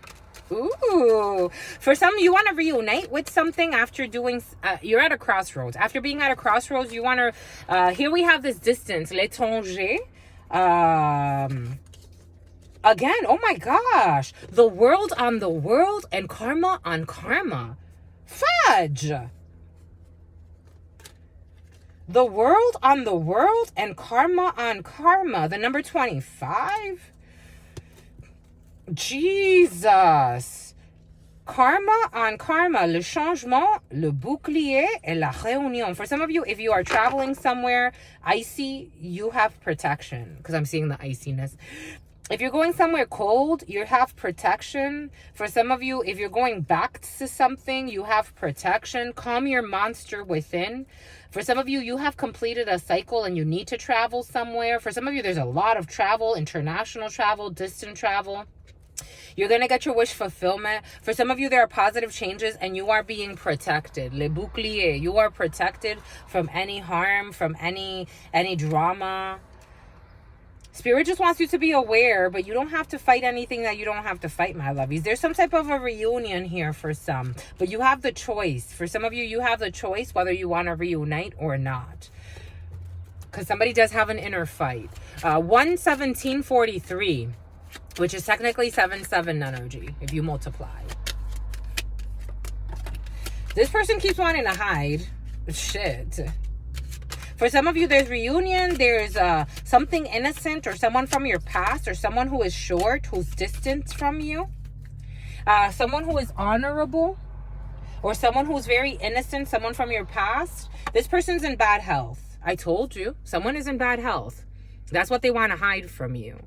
Ooh. For some, you want to reunite with something after doing, you're at a crossroads. After being at a crossroads, you want to, here we have this distance, l'étranger. Again, oh my gosh. The world on the world and karma on karma. Fudge. The world on the world and karma on karma. The number 25. Jesus. Karma on karma. Le changement, le bouclier, et la réunion. For some of you, if you are traveling somewhere icy, you have protection. Because I'm seeing the iciness. If you're going somewhere cold, you have protection. For some of you, if you're going back to something, you have protection. Calm your monster within. For some of you, you have completed a cycle and you need to travel somewhere. For some of you, there's a lot of travel, international travel, distant travel. You're going to get your wish fulfillment. For some of you, there are positive changes and you are being protected. Le bouclier. You are protected from any harm, from any drama. Spirit just wants you to be aware, but you don't have to fight anything that you don't have to fight, my lovies. There's some type of a reunion here for some, but you have the choice. For some of you, you have the choice whether you want to reunite or not. Because somebody does have an inner fight. 11743, which is technically 7-7 energy, if you multiply. This person keeps wanting to hide. Shit. For some of you, there's reunion. There's something innocent or someone from your past or someone who is short, who's distant from you. Someone who is honorable or someone who's very innocent, someone from your past. This person's in bad health. I told you, someone is in bad health. That's what they want to hide from you.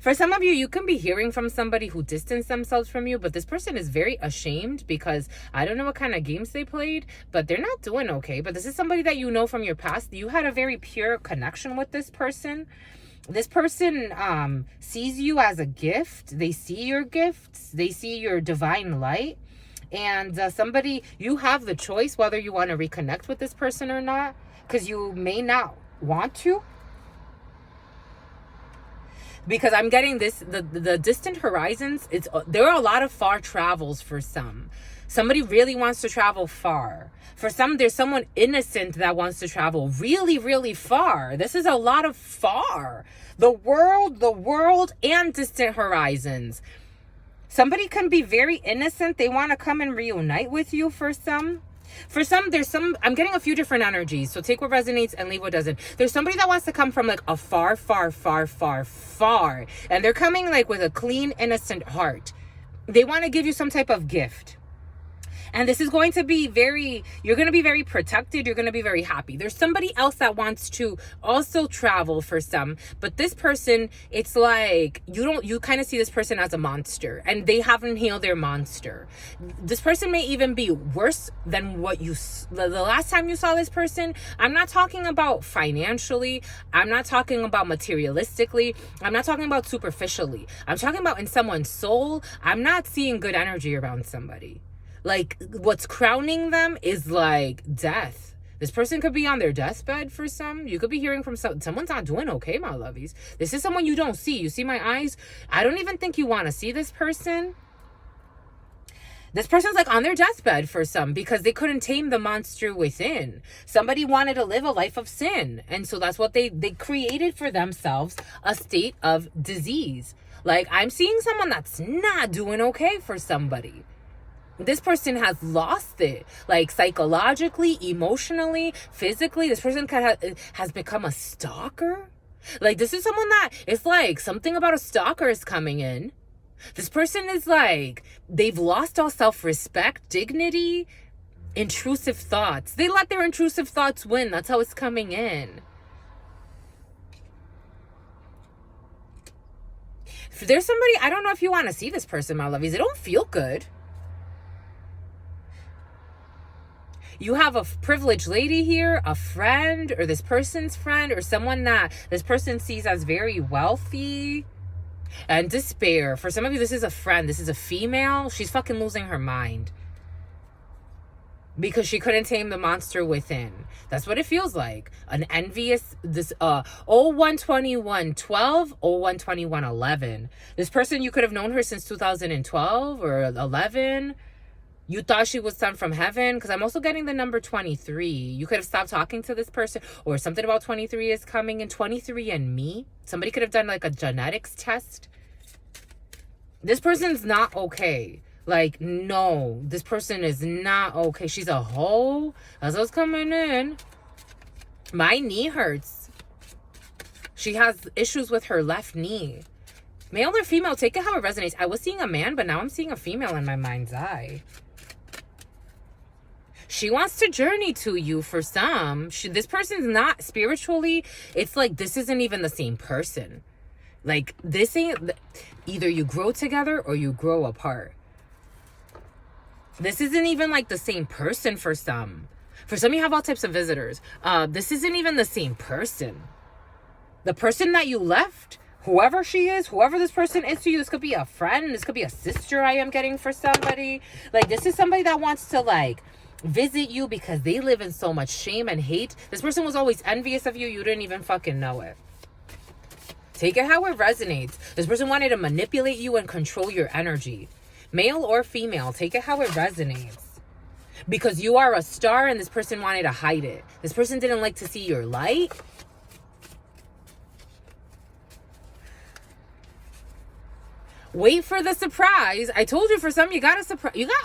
For some of you, you can be hearing from somebody who distanced themselves from you, but this person is very ashamed because I don't know what kind of games they played, but they're not doing okay. But this is somebody that you know from your past. You had a very pure connection with this person. This person sees you as a gift. They see your gifts. They see your divine light. And somebody, you have the choice whether you want to reconnect with this person or not, because you may not want to. Because I'm getting this, the distant horizons, there are a lot of far travels for some. Somebody really wants to travel far. For some, there's someone innocent that wants to travel really, really far. This is a lot of far. The world, and distant horizons. Somebody can be very innocent. They want to come and reunite with you for some. For some, I'm getting a few different energies. So take what resonates and leave what doesn't. There's somebody that wants to come from like a far. And they're coming like with a clean, innocent heart. They want to give you some type of gift. And this is going to be you're going to be very protected. You're going to be very happy. There's somebody else that wants to also travel for some. But this person, it's like, you kind of see this person as a monster. And they haven't healed their monster. This person may even be worse than the last time you saw this person. I'm not talking about financially. I'm not talking about materialistically. I'm not talking about superficially. I'm talking about in someone's soul. I'm not seeing good energy around somebody. Like, what's crowning them is like death. This person could be on their deathbed for some. You could be hearing from someone's not doing okay, my lovies. This is someone you don't see. You see my eyes? I don't even think you want to see this person. This person's like on their deathbed for some because they couldn't tame the monster within. Somebody wanted to live a life of sin. And so that's what they created for themselves, a state of disease. Like, I'm seeing someone that's not doing okay for somebody. This person has lost it, like psychologically, emotionally, physically. This person has become a stalker. Like, this is someone that it's like something about a stalker is coming in. This person is like, they've lost all self-respect, dignity, intrusive thoughts. They let their intrusive thoughts win. That's how it's coming in. If there's somebody, I don't know if you want to see this person, my lovies. They don't feel good. You have a privileged lady here, a friend, or this person's friend, or someone that this person sees as very wealthy. And despair. For some of you, this is a friend. This is a female. She's fucking losing her mind. Because she couldn't tame the monster within. That's what it feels like. An envious, this 012112, 012111. This person, you could have known her since 2012 or 11. You thought she was sent from heaven, because I'm also getting the number 23. You could have stopped talking to this person, or something about 23 is coming in. 23 and me. Somebody could have done like a genetics test. This person's not okay. Like, no, this person is not okay. She's a hoe. That's what's coming in. My knee hurts. She has issues with her left knee. Male or female, take it how it resonates. I was seeing a man, but now I'm seeing a female in my mind's eye. She wants to journey to you for some. This person's not spiritually. It's like this isn't even the same person. Like, this ain't. Either you grow together or you grow apart. This isn't even like the same person for some. For some, you have all types of visitors. This isn't even the same person. The person that you left, whoever she is, whoever this person is to you, this could be a friend. This could be a sister I am getting for somebody. Like, this is somebody that wants to, like, visit you because they live in so much shame and hate. This person was always envious of you. You didn't even fucking know it. Take it how it resonates. This person wanted to manipulate you and control your energy. Male or female, take it how it resonates. Because you are a star and this person wanted to hide it. This person didn't like to see your light. Wait for the surprise. I told you, for some, you got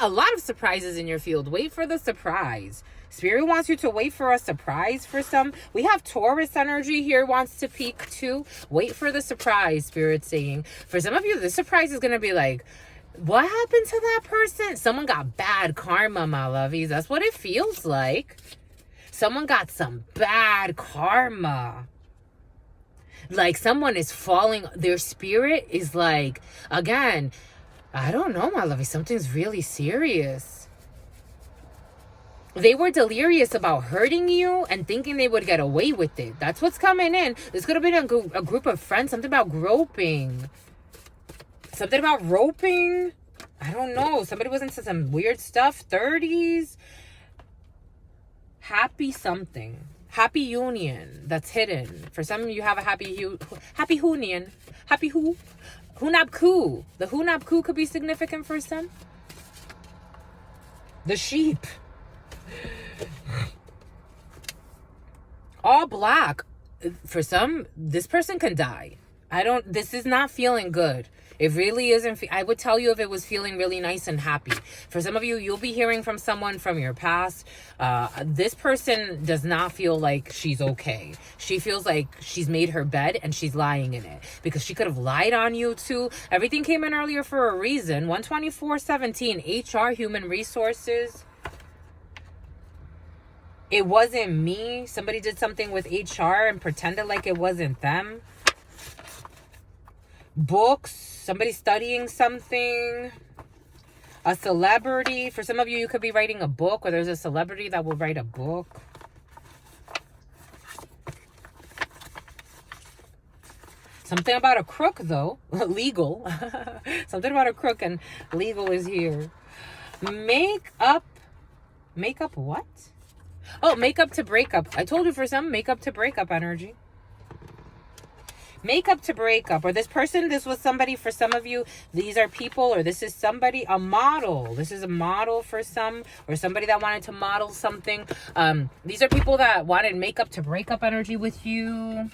a lot of surprises in your field. Wait for the surprise. Spirit wants you to wait for a surprise. For some, we have Taurus energy here, wants to peak too. Wait for the surprise, Spirit's saying. For some of you, the surprise is going to be like, what happened to that person? Someone got bad karma, my lovies. That's what it feels like. Someone got some bad karma. Like someone is falling. Their spirit is like, again, I don't know, my lovies. Something's really serious. They were delirious about hurting you and thinking they would get away with it. That's what's coming in. This could have been a group of friends. Something about groping. Something about roping. I don't know. Somebody was into some weird stuff. 30s. Happy something. Happy union that's hidden. For some of you have a happy union. Happy who? Hunab-ku. The Hunab-ku could be significant for some. The sheep. All black. For some, this person can die. This is not feeling good. It really isn't. I would tell you if it was feeling really nice and happy. For some of you, you'll be hearing from someone from your past. This person does not feel like she's okay. She feels like she's made her bed and she's lying in it. Because she could have lied on you too. Everything came in earlier for a reason. 12417, HR, human resources. It wasn't me. Somebody did something with HR and pretended like it wasn't them. Books. Somebody studying something. A celebrity. For some of you, you could be writing a book, or there's a celebrity that will write a book. Something about a crook, though. Legal. Something about a crook and legal is here. Makeup what? Oh, makeup to breakup. I told you, for some, makeup to breakup energy. Makeup to breakup. Or this person, this was somebody. For some of you, these are people, or this is somebody, a model. This is a model for some, or somebody that wanted to model something. These are people that wanted makeup to breakup energy with you.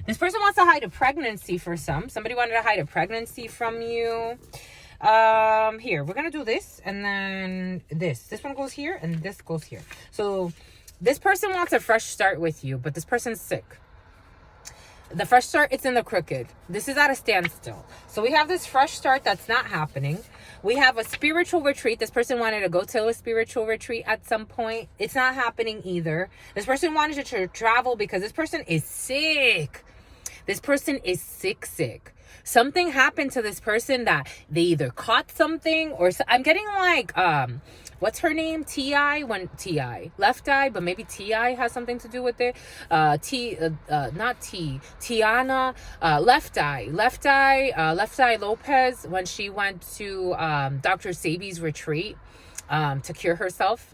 This person wants to hide a pregnancy for some. Somebody wanted to hide a pregnancy from you. Here, we're gonna do this, and then this one goes here, and this goes here. So this person wants a fresh start with you, but this person's sick. The fresh start, it's in the crooked. This is at a standstill. So we have this fresh start that's not happening. We have a spiritual retreat. This person wanted to go to a spiritual retreat at some point. It's not happening either. This person wanted to travel because this person is sick. This person is sick. Something happened to this person that they either caught something, or I'm getting like, what's her name? T.I. Left Eye, but maybe T.I. has something to do with it. Tiana, Left Eye Lopez, when she went to Dr. Sebi's retreat to cure herself.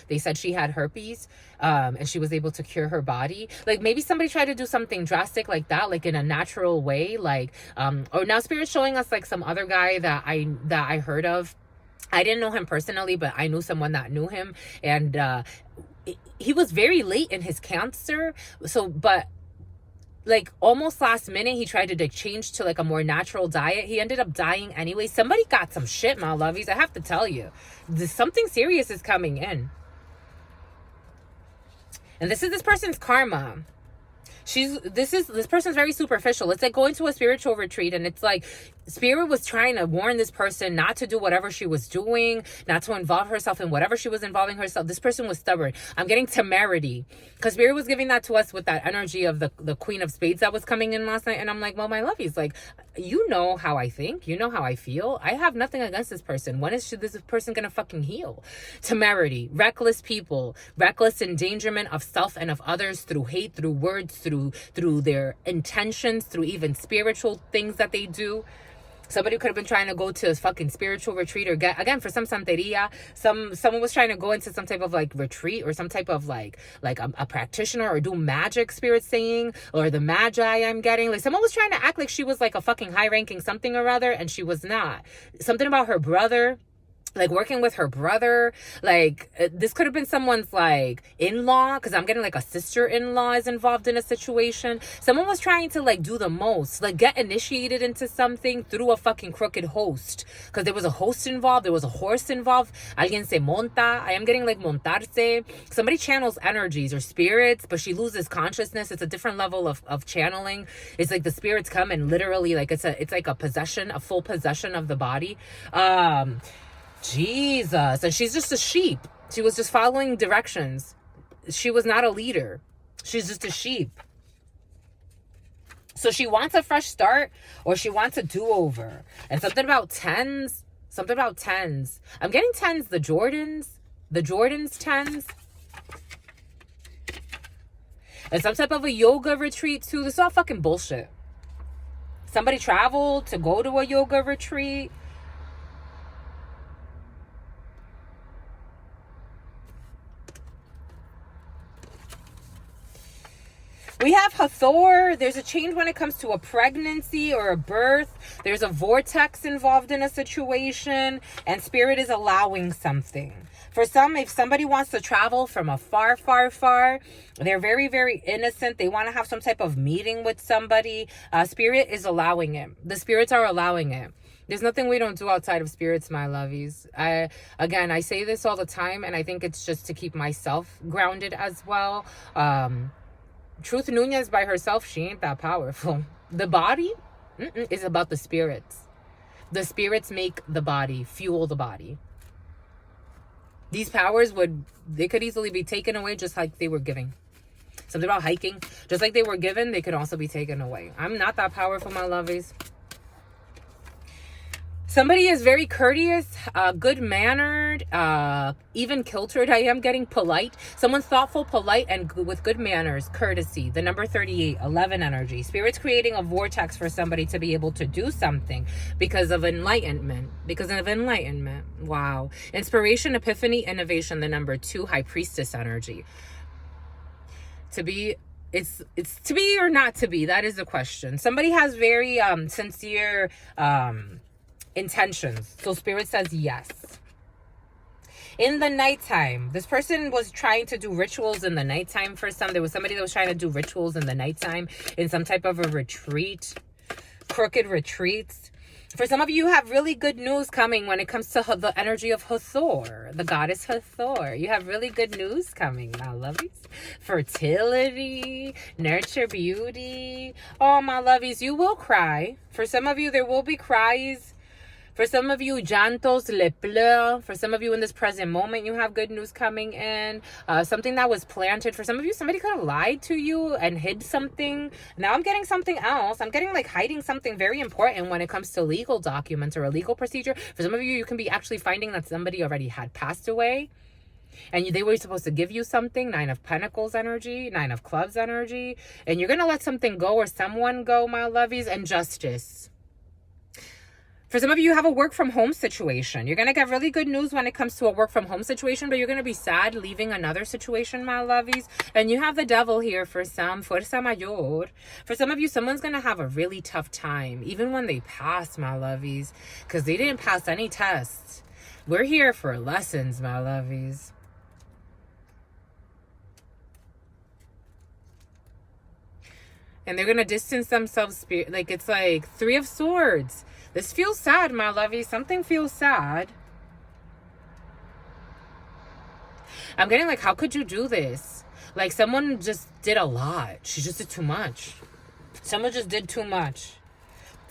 They said she had herpes, and she was able to cure her body. Like maybe somebody tried to do something drastic like that, like in a natural way. Like, or now Spirit's showing us like some other guy that I heard of. I didn't know him personally, but I knew someone that knew him, and he was very late in his cancer. So, but like almost last minute, he tried to change to like a more natural diet. He ended up dying anyway. Somebody got some shit, my lovies. I have to tell you, something serious is coming in, and this is this person's karma. This person's very superficial. It's like going to a spiritual retreat, and it's like Spirit was trying to warn this person not to do whatever she was doing, not to involve herself in whatever she was involving herself. This person was stubborn. I'm getting temerity, because Spirit was giving that to us with that energy of the Queen of Spades that was coming in last night. And I'm like, well, my lovies, like, you know how I think, you know how I feel. I have nothing against this person. When is this person gonna fucking heal? Temerity, reckless people, reckless endangerment of self and of others through hate, through words, through their intentions, through even spiritual things that they do. Somebody could have been trying to go to a fucking spiritual retreat, or get, again, for some santeria, someone was trying to go into some type of like retreat, or some type of like a practitioner, or do magic, Spirit saying, or the magi I'm getting. Like someone was trying to act like she was like a fucking high ranking something or other, and she was not. Something about her brother. like working with her brother. Like this could have been someone's like in-law, because I'm getting like a sister-in-law is involved in a situation. Someone was trying to like do the most, like get initiated into something through a fucking crooked host, because there was a host involved, there was a horse involved. Alguien se monta. I am getting like montarse. Somebody channels energies or spirits, but she loses consciousness. It's a different level of channeling. It's like the spirits come and literally like it's like a possession, a full possession of the body. Jesus. And she's just a sheep. She was just following directions. She was not a leader. She's just a sheep. So she wants a fresh start, or she wants a do-over. And something about tens. Something about tens. I'm getting tens. The Jordans 10s. And some type of a yoga retreat too. This is all fucking bullshit. Somebody traveled to go to a yoga retreat. We have Hathor. There's a change when it comes to a pregnancy or a birth. There's a vortex involved in a situation, and spirit is allowing something. For some, if somebody wants to travel from a far, far, far, they're very, very innocent. They want to have some type of meeting with somebody. Spirit is allowing it. The spirits are allowing it. There's nothing we don't do outside of spirits, my lovies. I say this all the time, and I think it's just to keep myself grounded as well. Truth Nunez by herself, she ain't that powerful. The body is about the spirits. The spirits make the body, fuel the body. These powers they could easily be taken away just like they were giving. Something about hiking, just like they were given, they could also be taken away. I'm not that powerful, my lovies. Somebody is very courteous, good-mannered, even kiltered. I am getting polite. Someone's thoughtful, polite, and with good manners, courtesy. The number 38, 11 energy. Spirit's creating a vortex for somebody to be able to do something because of enlightenment. Wow. Inspiration, epiphany, innovation. The number 2, high priestess energy. To be... It's to be or not to be. That is the question. Somebody has very sincere... intentions. So spirit says yes. In the nighttime, this person was trying to do rituals in the nighttime for some. There was somebody that was trying to do rituals in the nighttime in some type of a retreat, crooked retreats. For some of you, have really good news coming when it comes to the energy of Hathor, the goddess Hathor. You have really good news coming, my lovies. Fertility, nurture, beauty. Oh, my lovies, you will cry. For some of you, there will be cries. For some of you, llantos, les pleurs. For some of you in this present moment, you have good news coming in. Something that was planted. For some of you, somebody could have lied to you and hid something. Now I'm getting something else. I'm getting like hiding something very important when it comes to legal documents or a legal procedure. For some of you, you can be actually finding that somebody already had passed away. And they were supposed to give you something. 9 of Pentacles energy, 9 of Clubs energy. And you're going to let something go or someone go, my lovies. And justice. For some of you, you have a work from home situation. You're going to get really good news when it comes to a work from home situation, but you're going to be sad leaving another situation, my lovies. And you have the devil here for some, fuerza mayor. For some of you, someone's going to have a really tough time, even when they pass, my lovies, because they didn't pass any tests. We're here for lessons, my lovies. And they're going to distance themselves, like it's like 3 of Swords. This feels sad, my lovey. Something feels sad. I'm getting like, how could you do this? Like someone just did a lot. She just did too much. Someone just did too much.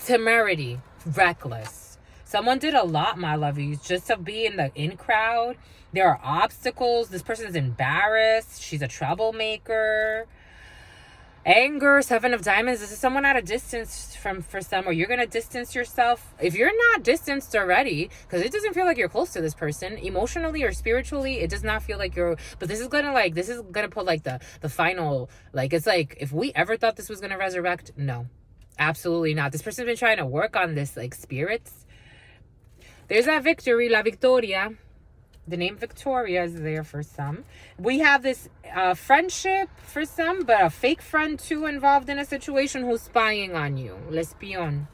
Temerity, reckless. Someone did a lot, my lovies, just to be in the in crowd. There are obstacles. This person is embarrassed. She's a troublemaker. Anger, 7 of Diamonds. This is someone at a distance for some, or you're going to distance yourself. If you're not distanced already, because it doesn't feel like you're close to this person, emotionally or spiritually, it does not feel like you're, but this is going to put like the final, like, it's like, if we ever thought this was going to resurrect, no, absolutely not. This person's been trying to work on this, like, spirits. There's that victory, La Victoria. The name Victoria is there for some. We have this friendship for some, but a fake friend too involved in a situation who's spying on you. L'espion.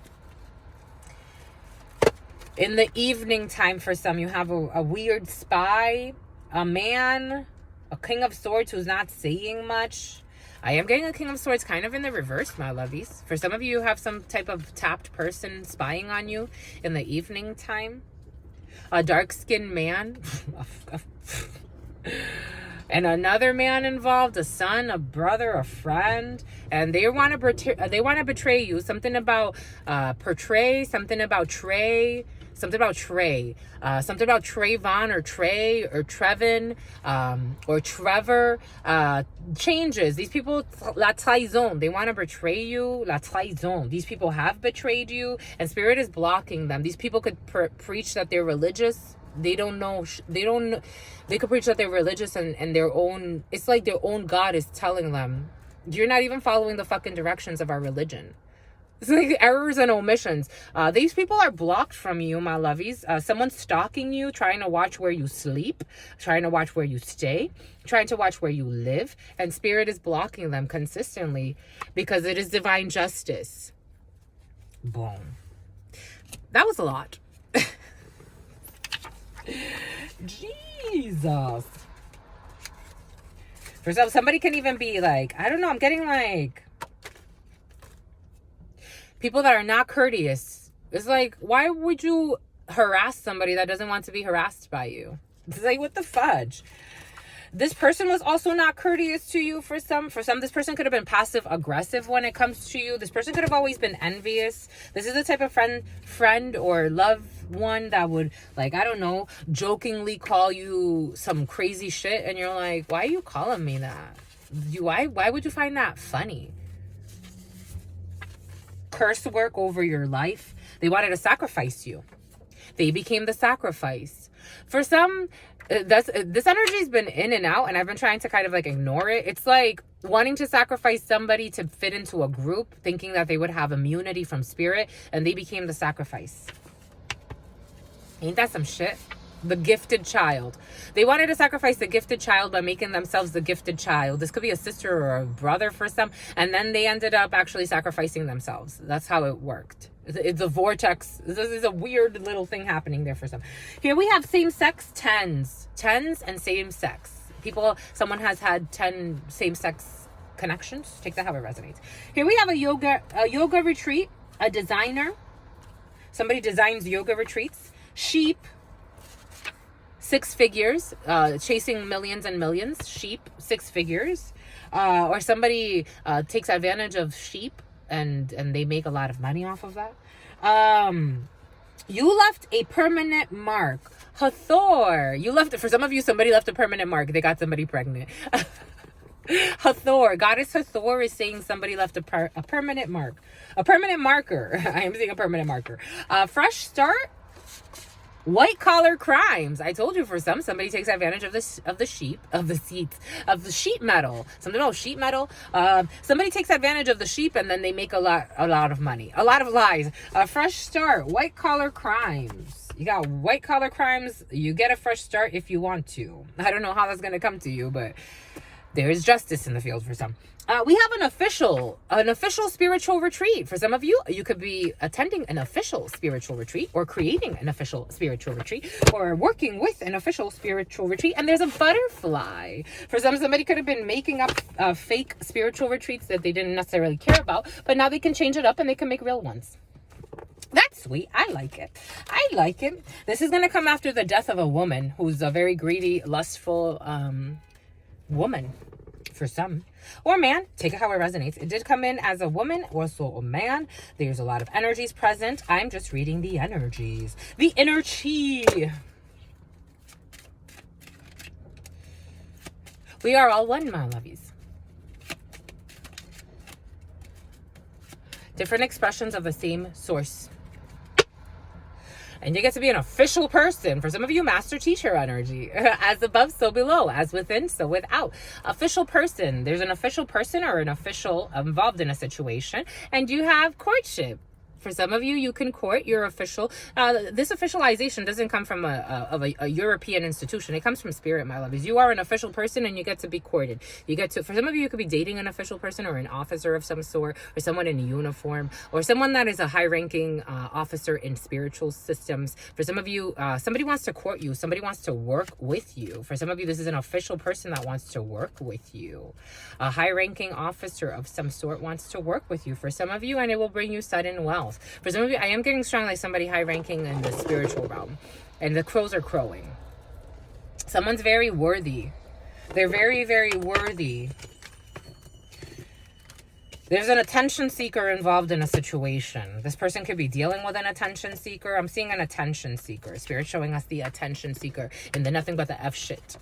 In the evening time for some, you have a weird spy, a man, a King of Swords who's not saying much. I am getting a King of Swords kind of in the reverse, my lovies. For some of you, you have some type of tapped person spying on you in the evening time. A dark-skinned man. And another man involved, a son, a brother, a friend, and they want to betray you. Something about portray, something about Trey, something about Trayvon or Trey or Trevin or Trevor. Changes. These people, la trahison, they want to betray you. La trahison. These people have betrayed you, and Spirit is blocking them. These people could preach that they're religious. They don't know. They could preach that they're religious and their own. It's like their own God is telling them, you're not even following the fucking directions of our religion. It's like errors and omissions. These people are blocked from you, my lovies. Someone's stalking you, trying to watch where you sleep, trying to watch where you stay, trying to watch where you live. And Spirit is blocking them consistently because it is divine justice. Boom. That was a lot. Jesus. For somebody can even be like, I don't know, I'm getting like people that are not courteous. It's like, why would you harass somebody that doesn't want to be harassed by you? It's like, what the fudge? This person was also not courteous to you for some. This person could have been passive aggressive when it comes to you. This person could have always been envious. This is the type of friend or loved one that would, like, I don't know, jokingly call you some crazy shit. And you're like, why are you calling me that? Why would you find that funny? Curse work over your life. They wanted to sacrifice you. They became the sacrifice. For some, this energy's been in and out, and I've been trying to kind of like ignore it. It's like wanting to sacrifice somebody to fit into a group, thinking that they would have immunity from Spirit, and they became the sacrifice. Ain't that some shit? The gifted child. They wanted to sacrifice the gifted child by making themselves the gifted child. This could be a sister or a brother for some, and then they ended up actually sacrificing themselves. That's how it worked. It's a vortex. This is a weird little thing happening there for some. Here we have same-sex tens and same-sex people. Someone has had 10 same-sex connections. Take that how it resonates. Here we have a yoga retreat, a designer. Somebody designs yoga retreats. Sheep, 6 figures, chasing millions and millions. Sheep, 6 figures. Or somebody takes advantage of sheep and they make a lot of money off of that. You left a permanent mark. Hathor. You left, for some of you, somebody left a permanent mark. They got somebody pregnant. Hathor. Goddess Hathor is saying somebody left a permanent mark. A permanent marker. I am seeing a permanent marker. Fresh start. White collar crimes. I told you for somebody takes advantage of the sheep metal. Something about sheep metal. Somebody takes advantage of the sheep and then they make a lot of money. A lot of lies. A fresh start. White collar crimes. You got white collar crimes. You get a fresh start if you want to. I don't know how that's gonna come to you, but there is justice in the field for some. We have an official spiritual retreat. For some of you, you could be attending an official spiritual retreat or creating an official spiritual retreat or working with an official spiritual retreat. And there's a butterfly. For somebody could have been making up fake spiritual retreats that they didn't necessarily care about, but now they can change it up and they can make real ones. That's sweet. I like it. This is going to come after the death of a woman who's a very greedy, lustful woman. For some, or man, take it how it resonates. It did come in as a woman, also a man. There's a lot of energies present. I'm just reading the energies. The inner chi. We are all one, my lovies. Different expressions of the same source. And you get to be an official person. For some of you, master teacher energy. As above, so below. As within, so without. Official person. There's an official person or an official involved in a situation. And you have courtship. For some of you, you can court your official. This officialization doesn't come from a European institution. It comes from spirit, my loves. You are an official person and you get to be courted. You get to, for some of you, you could be dating an official person or an officer of some sort, or someone in uniform, or someone that is a high-ranking officer in spiritual systems. For some of you, somebody wants to court you. Somebody wants to work with you. For some of you, this is an official person that wants to work with you. A high-ranking officer of some sort wants to work with you. For some of you, and it will bring you sudden wealth. For some of you, I am getting strong like somebody high-ranking in the spiritual realm. And the crows are crowing. Someone's very worthy. They're very, very worthy. There's an attention seeker involved in a situation. This person could be dealing with an attention seeker. I'm seeing an attention seeker. Spirit showing us the attention seeker in the nothing but the F shit.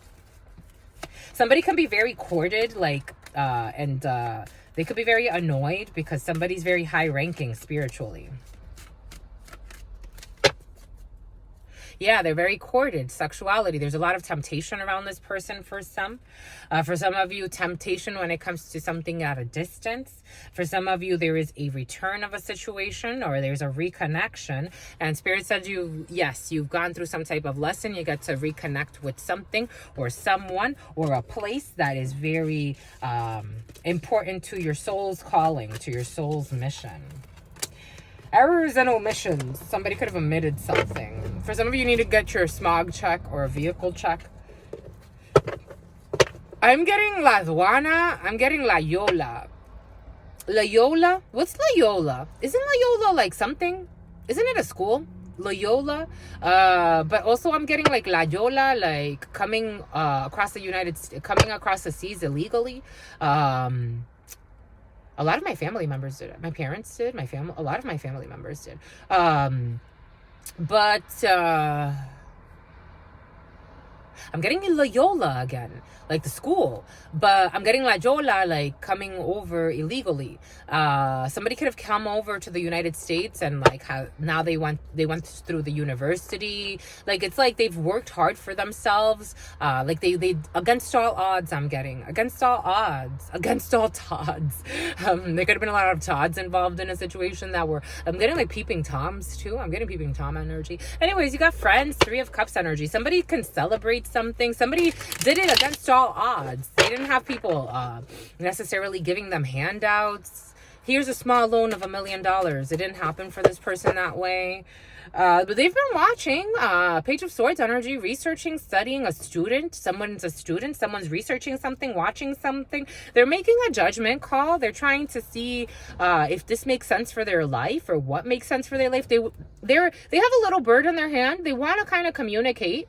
Somebody can be very courted, like, they could be very annoyed because somebody's very high-ranking spiritually. Yeah, they're very courted. Sexuality. There's a lot of temptation around this person for some. For some of you, temptation when it comes to something at a distance. For some of you, there is a return of a situation or there's a reconnection. And Spirit said you've gone through some type of lesson. You get to reconnect with something or someone or a place that is very important to your soul's calling, to your soul's mission. Errors and omissions. Somebody could have omitted something. For some of you, need to get your smog check or a vehicle check. I'm getting La Aduana. I'm getting La Yola. La Yola? What's La Yola? Isn't La Yola like something? Isn't it a school? Loyola. But also I'm getting like La Yola, like coming across the coming across the seas illegally. A lot of my family members did it. My parents did. A lot of my family members did. But I'm getting Loyola again, like the school. But I'm getting La Yola, like coming over illegally. Somebody could have come over to the United States and like now they went through the university. Like it's like they've worked hard for themselves. Like they against all odds. I'm getting against all odds, against all Todds. There could have been a lot of Todds involved in a situation that were. I'm getting like peeping Toms too. I'm getting peeping Tom energy. Anyways, you got friends, 3 of Cups energy. Somebody can celebrate something. Somebody did it against all odds. They didn't have people necessarily giving them handouts. Here's a small loan of $1 million. It didn't happen for this person that way. But they've been watching Page of Swords energy, researching, studying. A student. Someone's a student. Someone's researching something, watching something. They're making a judgment call. They're trying to see if this makes sense for their life or what makes sense for their life. They have a little bird in their hand. They want to kind of communicate.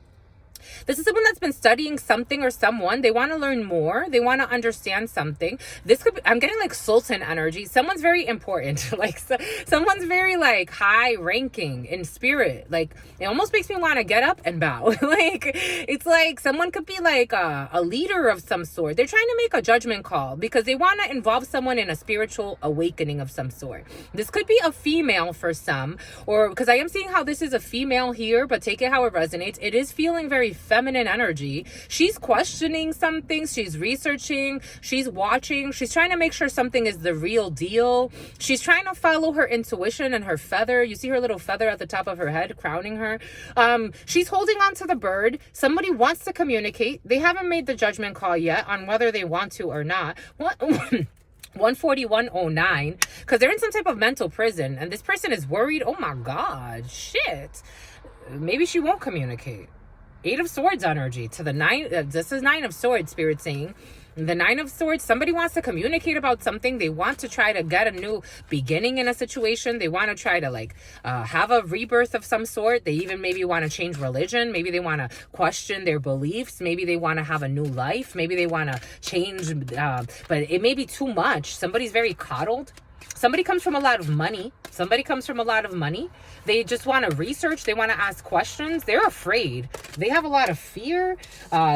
This is someone that's been studying something or someone. They want to learn more. They want to understand something. This could be, I'm getting like Sultan energy. Someone's very important. Like someone's very like high ranking in spirit. Like it almost makes me want to get up and bow. Like it's like someone could be like a leader of some sort. They're trying to make a judgment call because they want to involve someone in a spiritual awakening of some sort. This could be a female for some, or because I am seeing how this is a female here, but take it how it resonates. It is feeling very feminine energy. She's questioning something. She's researching. She's watching. She's trying to make sure something is the real deal. She's trying to follow her intuition and her feather. You see her little feather at the top of her head crowning her. She's holding on to the bird. Somebody wants to communicate. They haven't made the judgment call yet on whether they want to or not. What? 14109, because they're in some type of mental prison and this person is worried. Oh my God, shit. Maybe she won't communicate. 8 of Swords energy to the 9. This is 9 of Swords, Spirit saying. The 9 of Swords, somebody wants to communicate about something. They want to try to get a new beginning in a situation. They want to try to like have a rebirth of some sort. They even maybe want to change religion. Maybe they want to question their beliefs. Maybe they want to have a new life. Maybe they want to change, but it may be too much. Somebody's very coddled. Somebody comes from a lot of money. They just want to research. They want to ask questions. They're afraid. They have a lot of fear.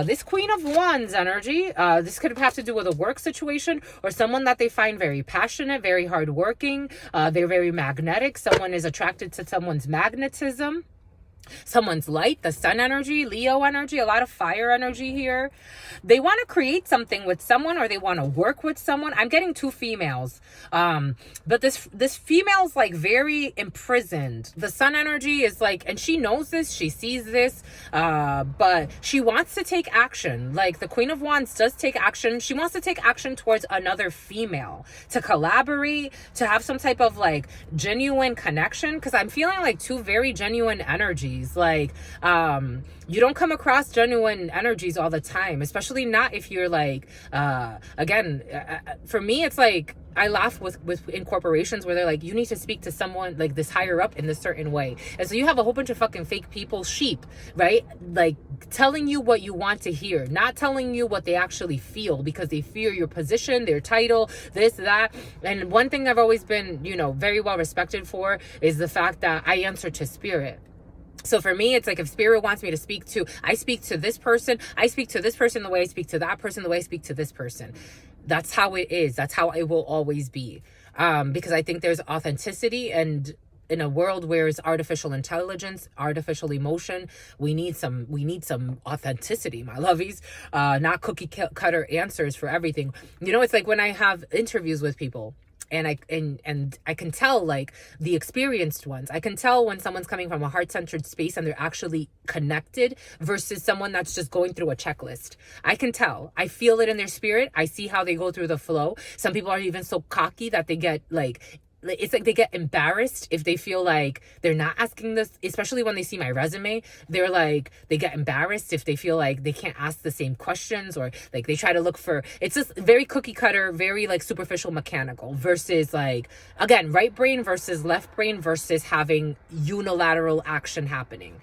This Queen of Wands energy, this could have to do with a work situation or someone that they find very passionate, very hardworking. They're very magnetic. Someone is attracted to someone's magnetism. someone's light, the sun energy, Leo energy, a lot of fire energy here. They want to create something with someone, or they want to work with someone. I'm getting two females. But this female's like very imprisoned. The sun energy is like, and she knows this, she sees this, but she wants to take action. Like the Queen of Wands does take action. She wants to take action towards another female, to collaborate, to have some type of like genuine connection. Because I'm feeling like two very genuine energies. Like, you don't come across genuine energies all the time, especially not if you're like, again, for me, it's like, I laugh with in corporations where they're like, you need to speak to someone like this higher up in this certain way. And so you have a whole bunch of fucking fake people, sheep, right? Like telling you what you want to hear, not telling you what they actually feel, because they fear your position, their title, this, that. And one thing I've always been, you know, very well respected for is the fact that I answer to spirit. So for me, it's like if spirit wants me to speak to, I speak to this person, I speak to this person the way I speak to that person, the way I speak to this person. That's how it is. That's how it will always be. Because I think there's authenticity, and in a world where it's artificial intelligence, artificial emotion, we need some authenticity, my lovies. Not cookie cutter answers for everything. You know, it's like when I have interviews with people, and I can tell, like the experienced ones, I can tell when someone's coming from a heart-centered space and they're actually connected versus someone that's just going through a checklist. I can tell. I feel it in their spirit. I see how they go through the flow. Some people are even so cocky that they get like, it's like they get embarrassed if they feel like they're not asking this, especially when they see my resume. They're like, they get embarrassed if they feel like they can't ask the same questions, or like they try to look for, it's just very cookie cutter, very like superficial, mechanical, versus like, again, right brain versus left brain versus having unilateral action happening.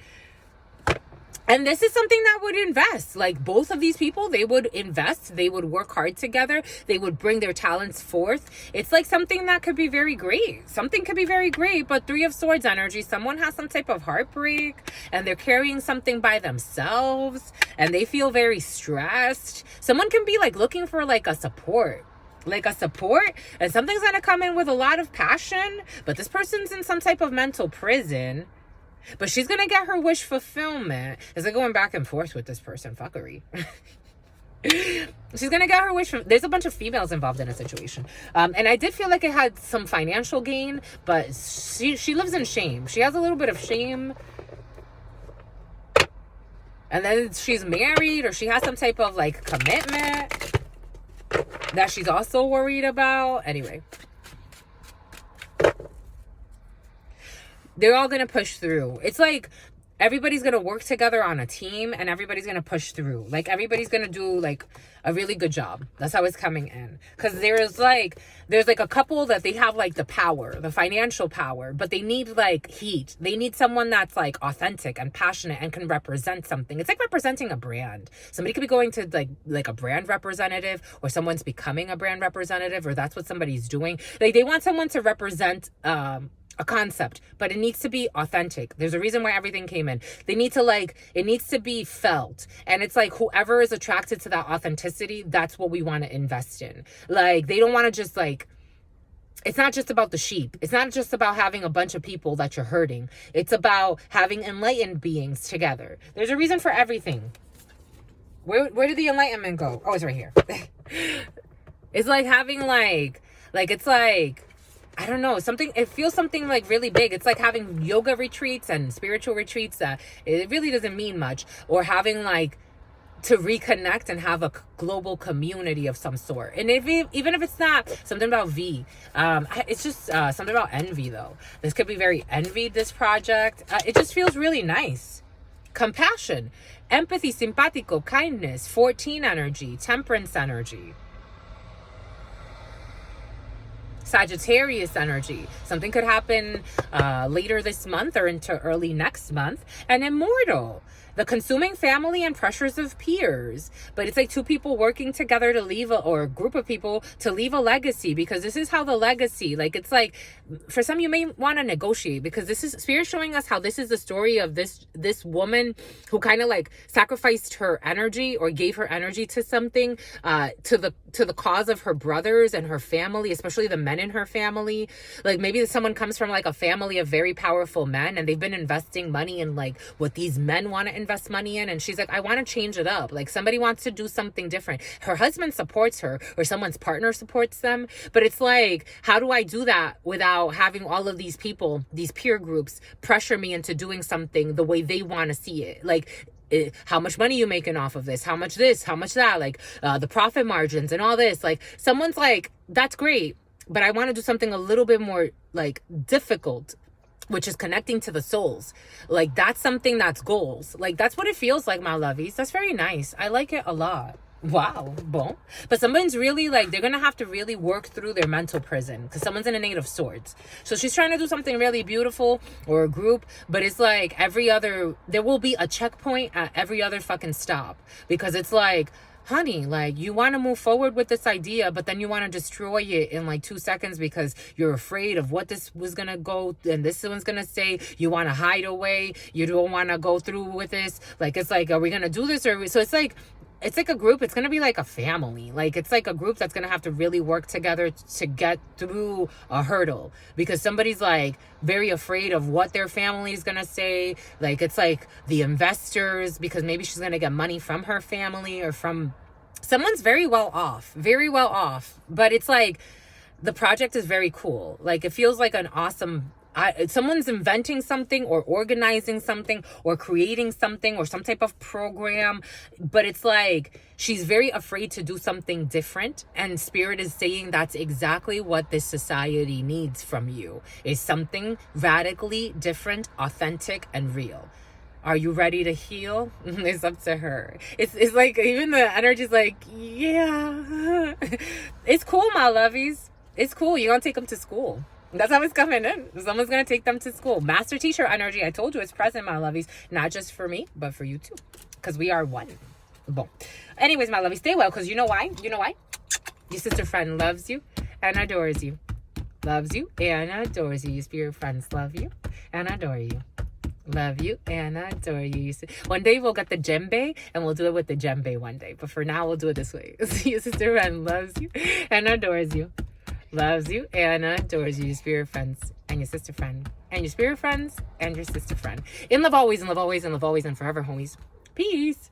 And this is something that would invest. Like both of these people, they would invest. They would work hard together. They would bring their talents forth. It's like something that could be very great. Something could be very great, but Three of Swords energy, someone has some type of heartbreak and they're carrying something by themselves and they feel very stressed. Someone can be like looking for like a support. And something's going to come in with a lot of passion, but this person's in some type of mental prison. But she's going to get her wish fulfillment. Is it going back and forth with this person? Fuckery. She's going to get her wish. There's a bunch of females involved in a situation. And I did feel like it had some financial gain, but she lives in shame. She has a little bit of shame. And then she's married, or she has some type of like commitment that she's also worried about. Anyway. They're all going to push through. It's like everybody's going to work together on a team and everybody's going to push through. Like everybody's going to do like a really good job. That's how it's coming in. Because there's like a couple that they have like the power, the financial power, but they need like heat. They need someone that's like authentic and passionate and can represent something. It's like representing a brand. Somebody could be going to like a brand representative, or someone's becoming a brand representative, or that's what somebody's doing. Like they want someone to represent a concept, but it needs to be authentic. There's a reason why everything came in. They need to like, it needs to be felt. And it's like whoever is attracted to that authenticity, that's what we want to invest in. Like they don't want to just like, it's not just about the sheep. It's not just about having a bunch of people that you're hurting. It's about having enlightened beings together. There's a reason for everything. Where did the enlightenment go? Oh, it's right here. It's like having like it's like, I don't know, something, it feels something like really big. It's like having yoga retreats and spiritual retreats that it really doesn't mean much, or having like to reconnect and have a global community of some sort. And even if it's not something about V, it's just something about envy though. This could be very envied, this project. It just feels really nice. Compassion, empathy, simpático, kindness, 14 energy, temperance energy. Sagittarius energy. Something could happen later this month or into early next month. And immortal. the consuming family and pressures of peers. But it's like two people working together to leave or a group of people to leave a legacy, because this is how the legacy, like, it's like, for some, you may want to negotiate, because this is Spirit showing us how this is the story of this woman who kind of like sacrificed her energy or gave her energy to something, to the cause of her brothers and her family, especially the men in her family. Like, maybe someone comes from like a family of very powerful men, and they've been investing money in like what these men want to invest money in, and she's like, I want to change it up. Like, somebody wants to do something different. Her husband supports her, or someone's partner supports them, but it's like, how do I do that without having all of these people, these peer groups, pressure me into doing something the way they want to see it? Like, how much money you making off of this, how much that, like, the profit margins and all this. Like, someone's like, that's great, but I want to do something a little bit more like difficult, which is connecting to the souls. Like, that's something that's goals. Like, that's what it feels like, my lovies. That's very nice. I like it a lot. Wow. Bon. But someone's really like, they're going to have to really work through their mental prison, because someone's in a Eight of Swords. So she's trying to do something really beautiful, or a group, but it's like there will be a checkpoint at every other fucking stop, because it's like, honey, like, you want to move forward with this idea, but then you want to destroy it in like 2 seconds because you're afraid of what this was going to go and this one's going to say. You want to hide away. You don't want to go through with this. Like, it's like, are we going to do this? So it's like a group. It's going to be like a family. Like, it's like a group that's going to have to really work together to get through a hurdle, because somebody's like very afraid of what their family is going to say. Like, it's like the investors, because maybe she's going to get money from her family or from someone's very well off, but it's like the project is very cool. Like, it feels like an awesome, someone's inventing something or organizing something or creating something or some type of program, but it's like she's very afraid to do something different, and Spirit is saying that's exactly what this society needs from you, is something radically different, authentic, and real. Are you ready to heal? It's up to her. It's like, even the energy's like, yeah. It's cool, my lovies. It's cool. You're going to take them to school. That's how it's coming in. Someone's going to take them to school. Master teacher energy. I told you it's present, my lovies. Not just for me, but for you too. Because we are one. Boom. Anyways, my lovies, stay well. Because you know why? Your sister friend loves you and adores you. Loves you and adores you. Your spirit friends love you and adore you. Love you and adore you. One day we'll get the djembe, and we'll do it with the djembe one day. But for now, we'll do it this way. Your sister friend loves you and adores you. Loves you and adores you. Your spirit friends and your sister friend. And your spirit friends and your sister friend. In love always, in love always, in love always, and forever, homies. Peace.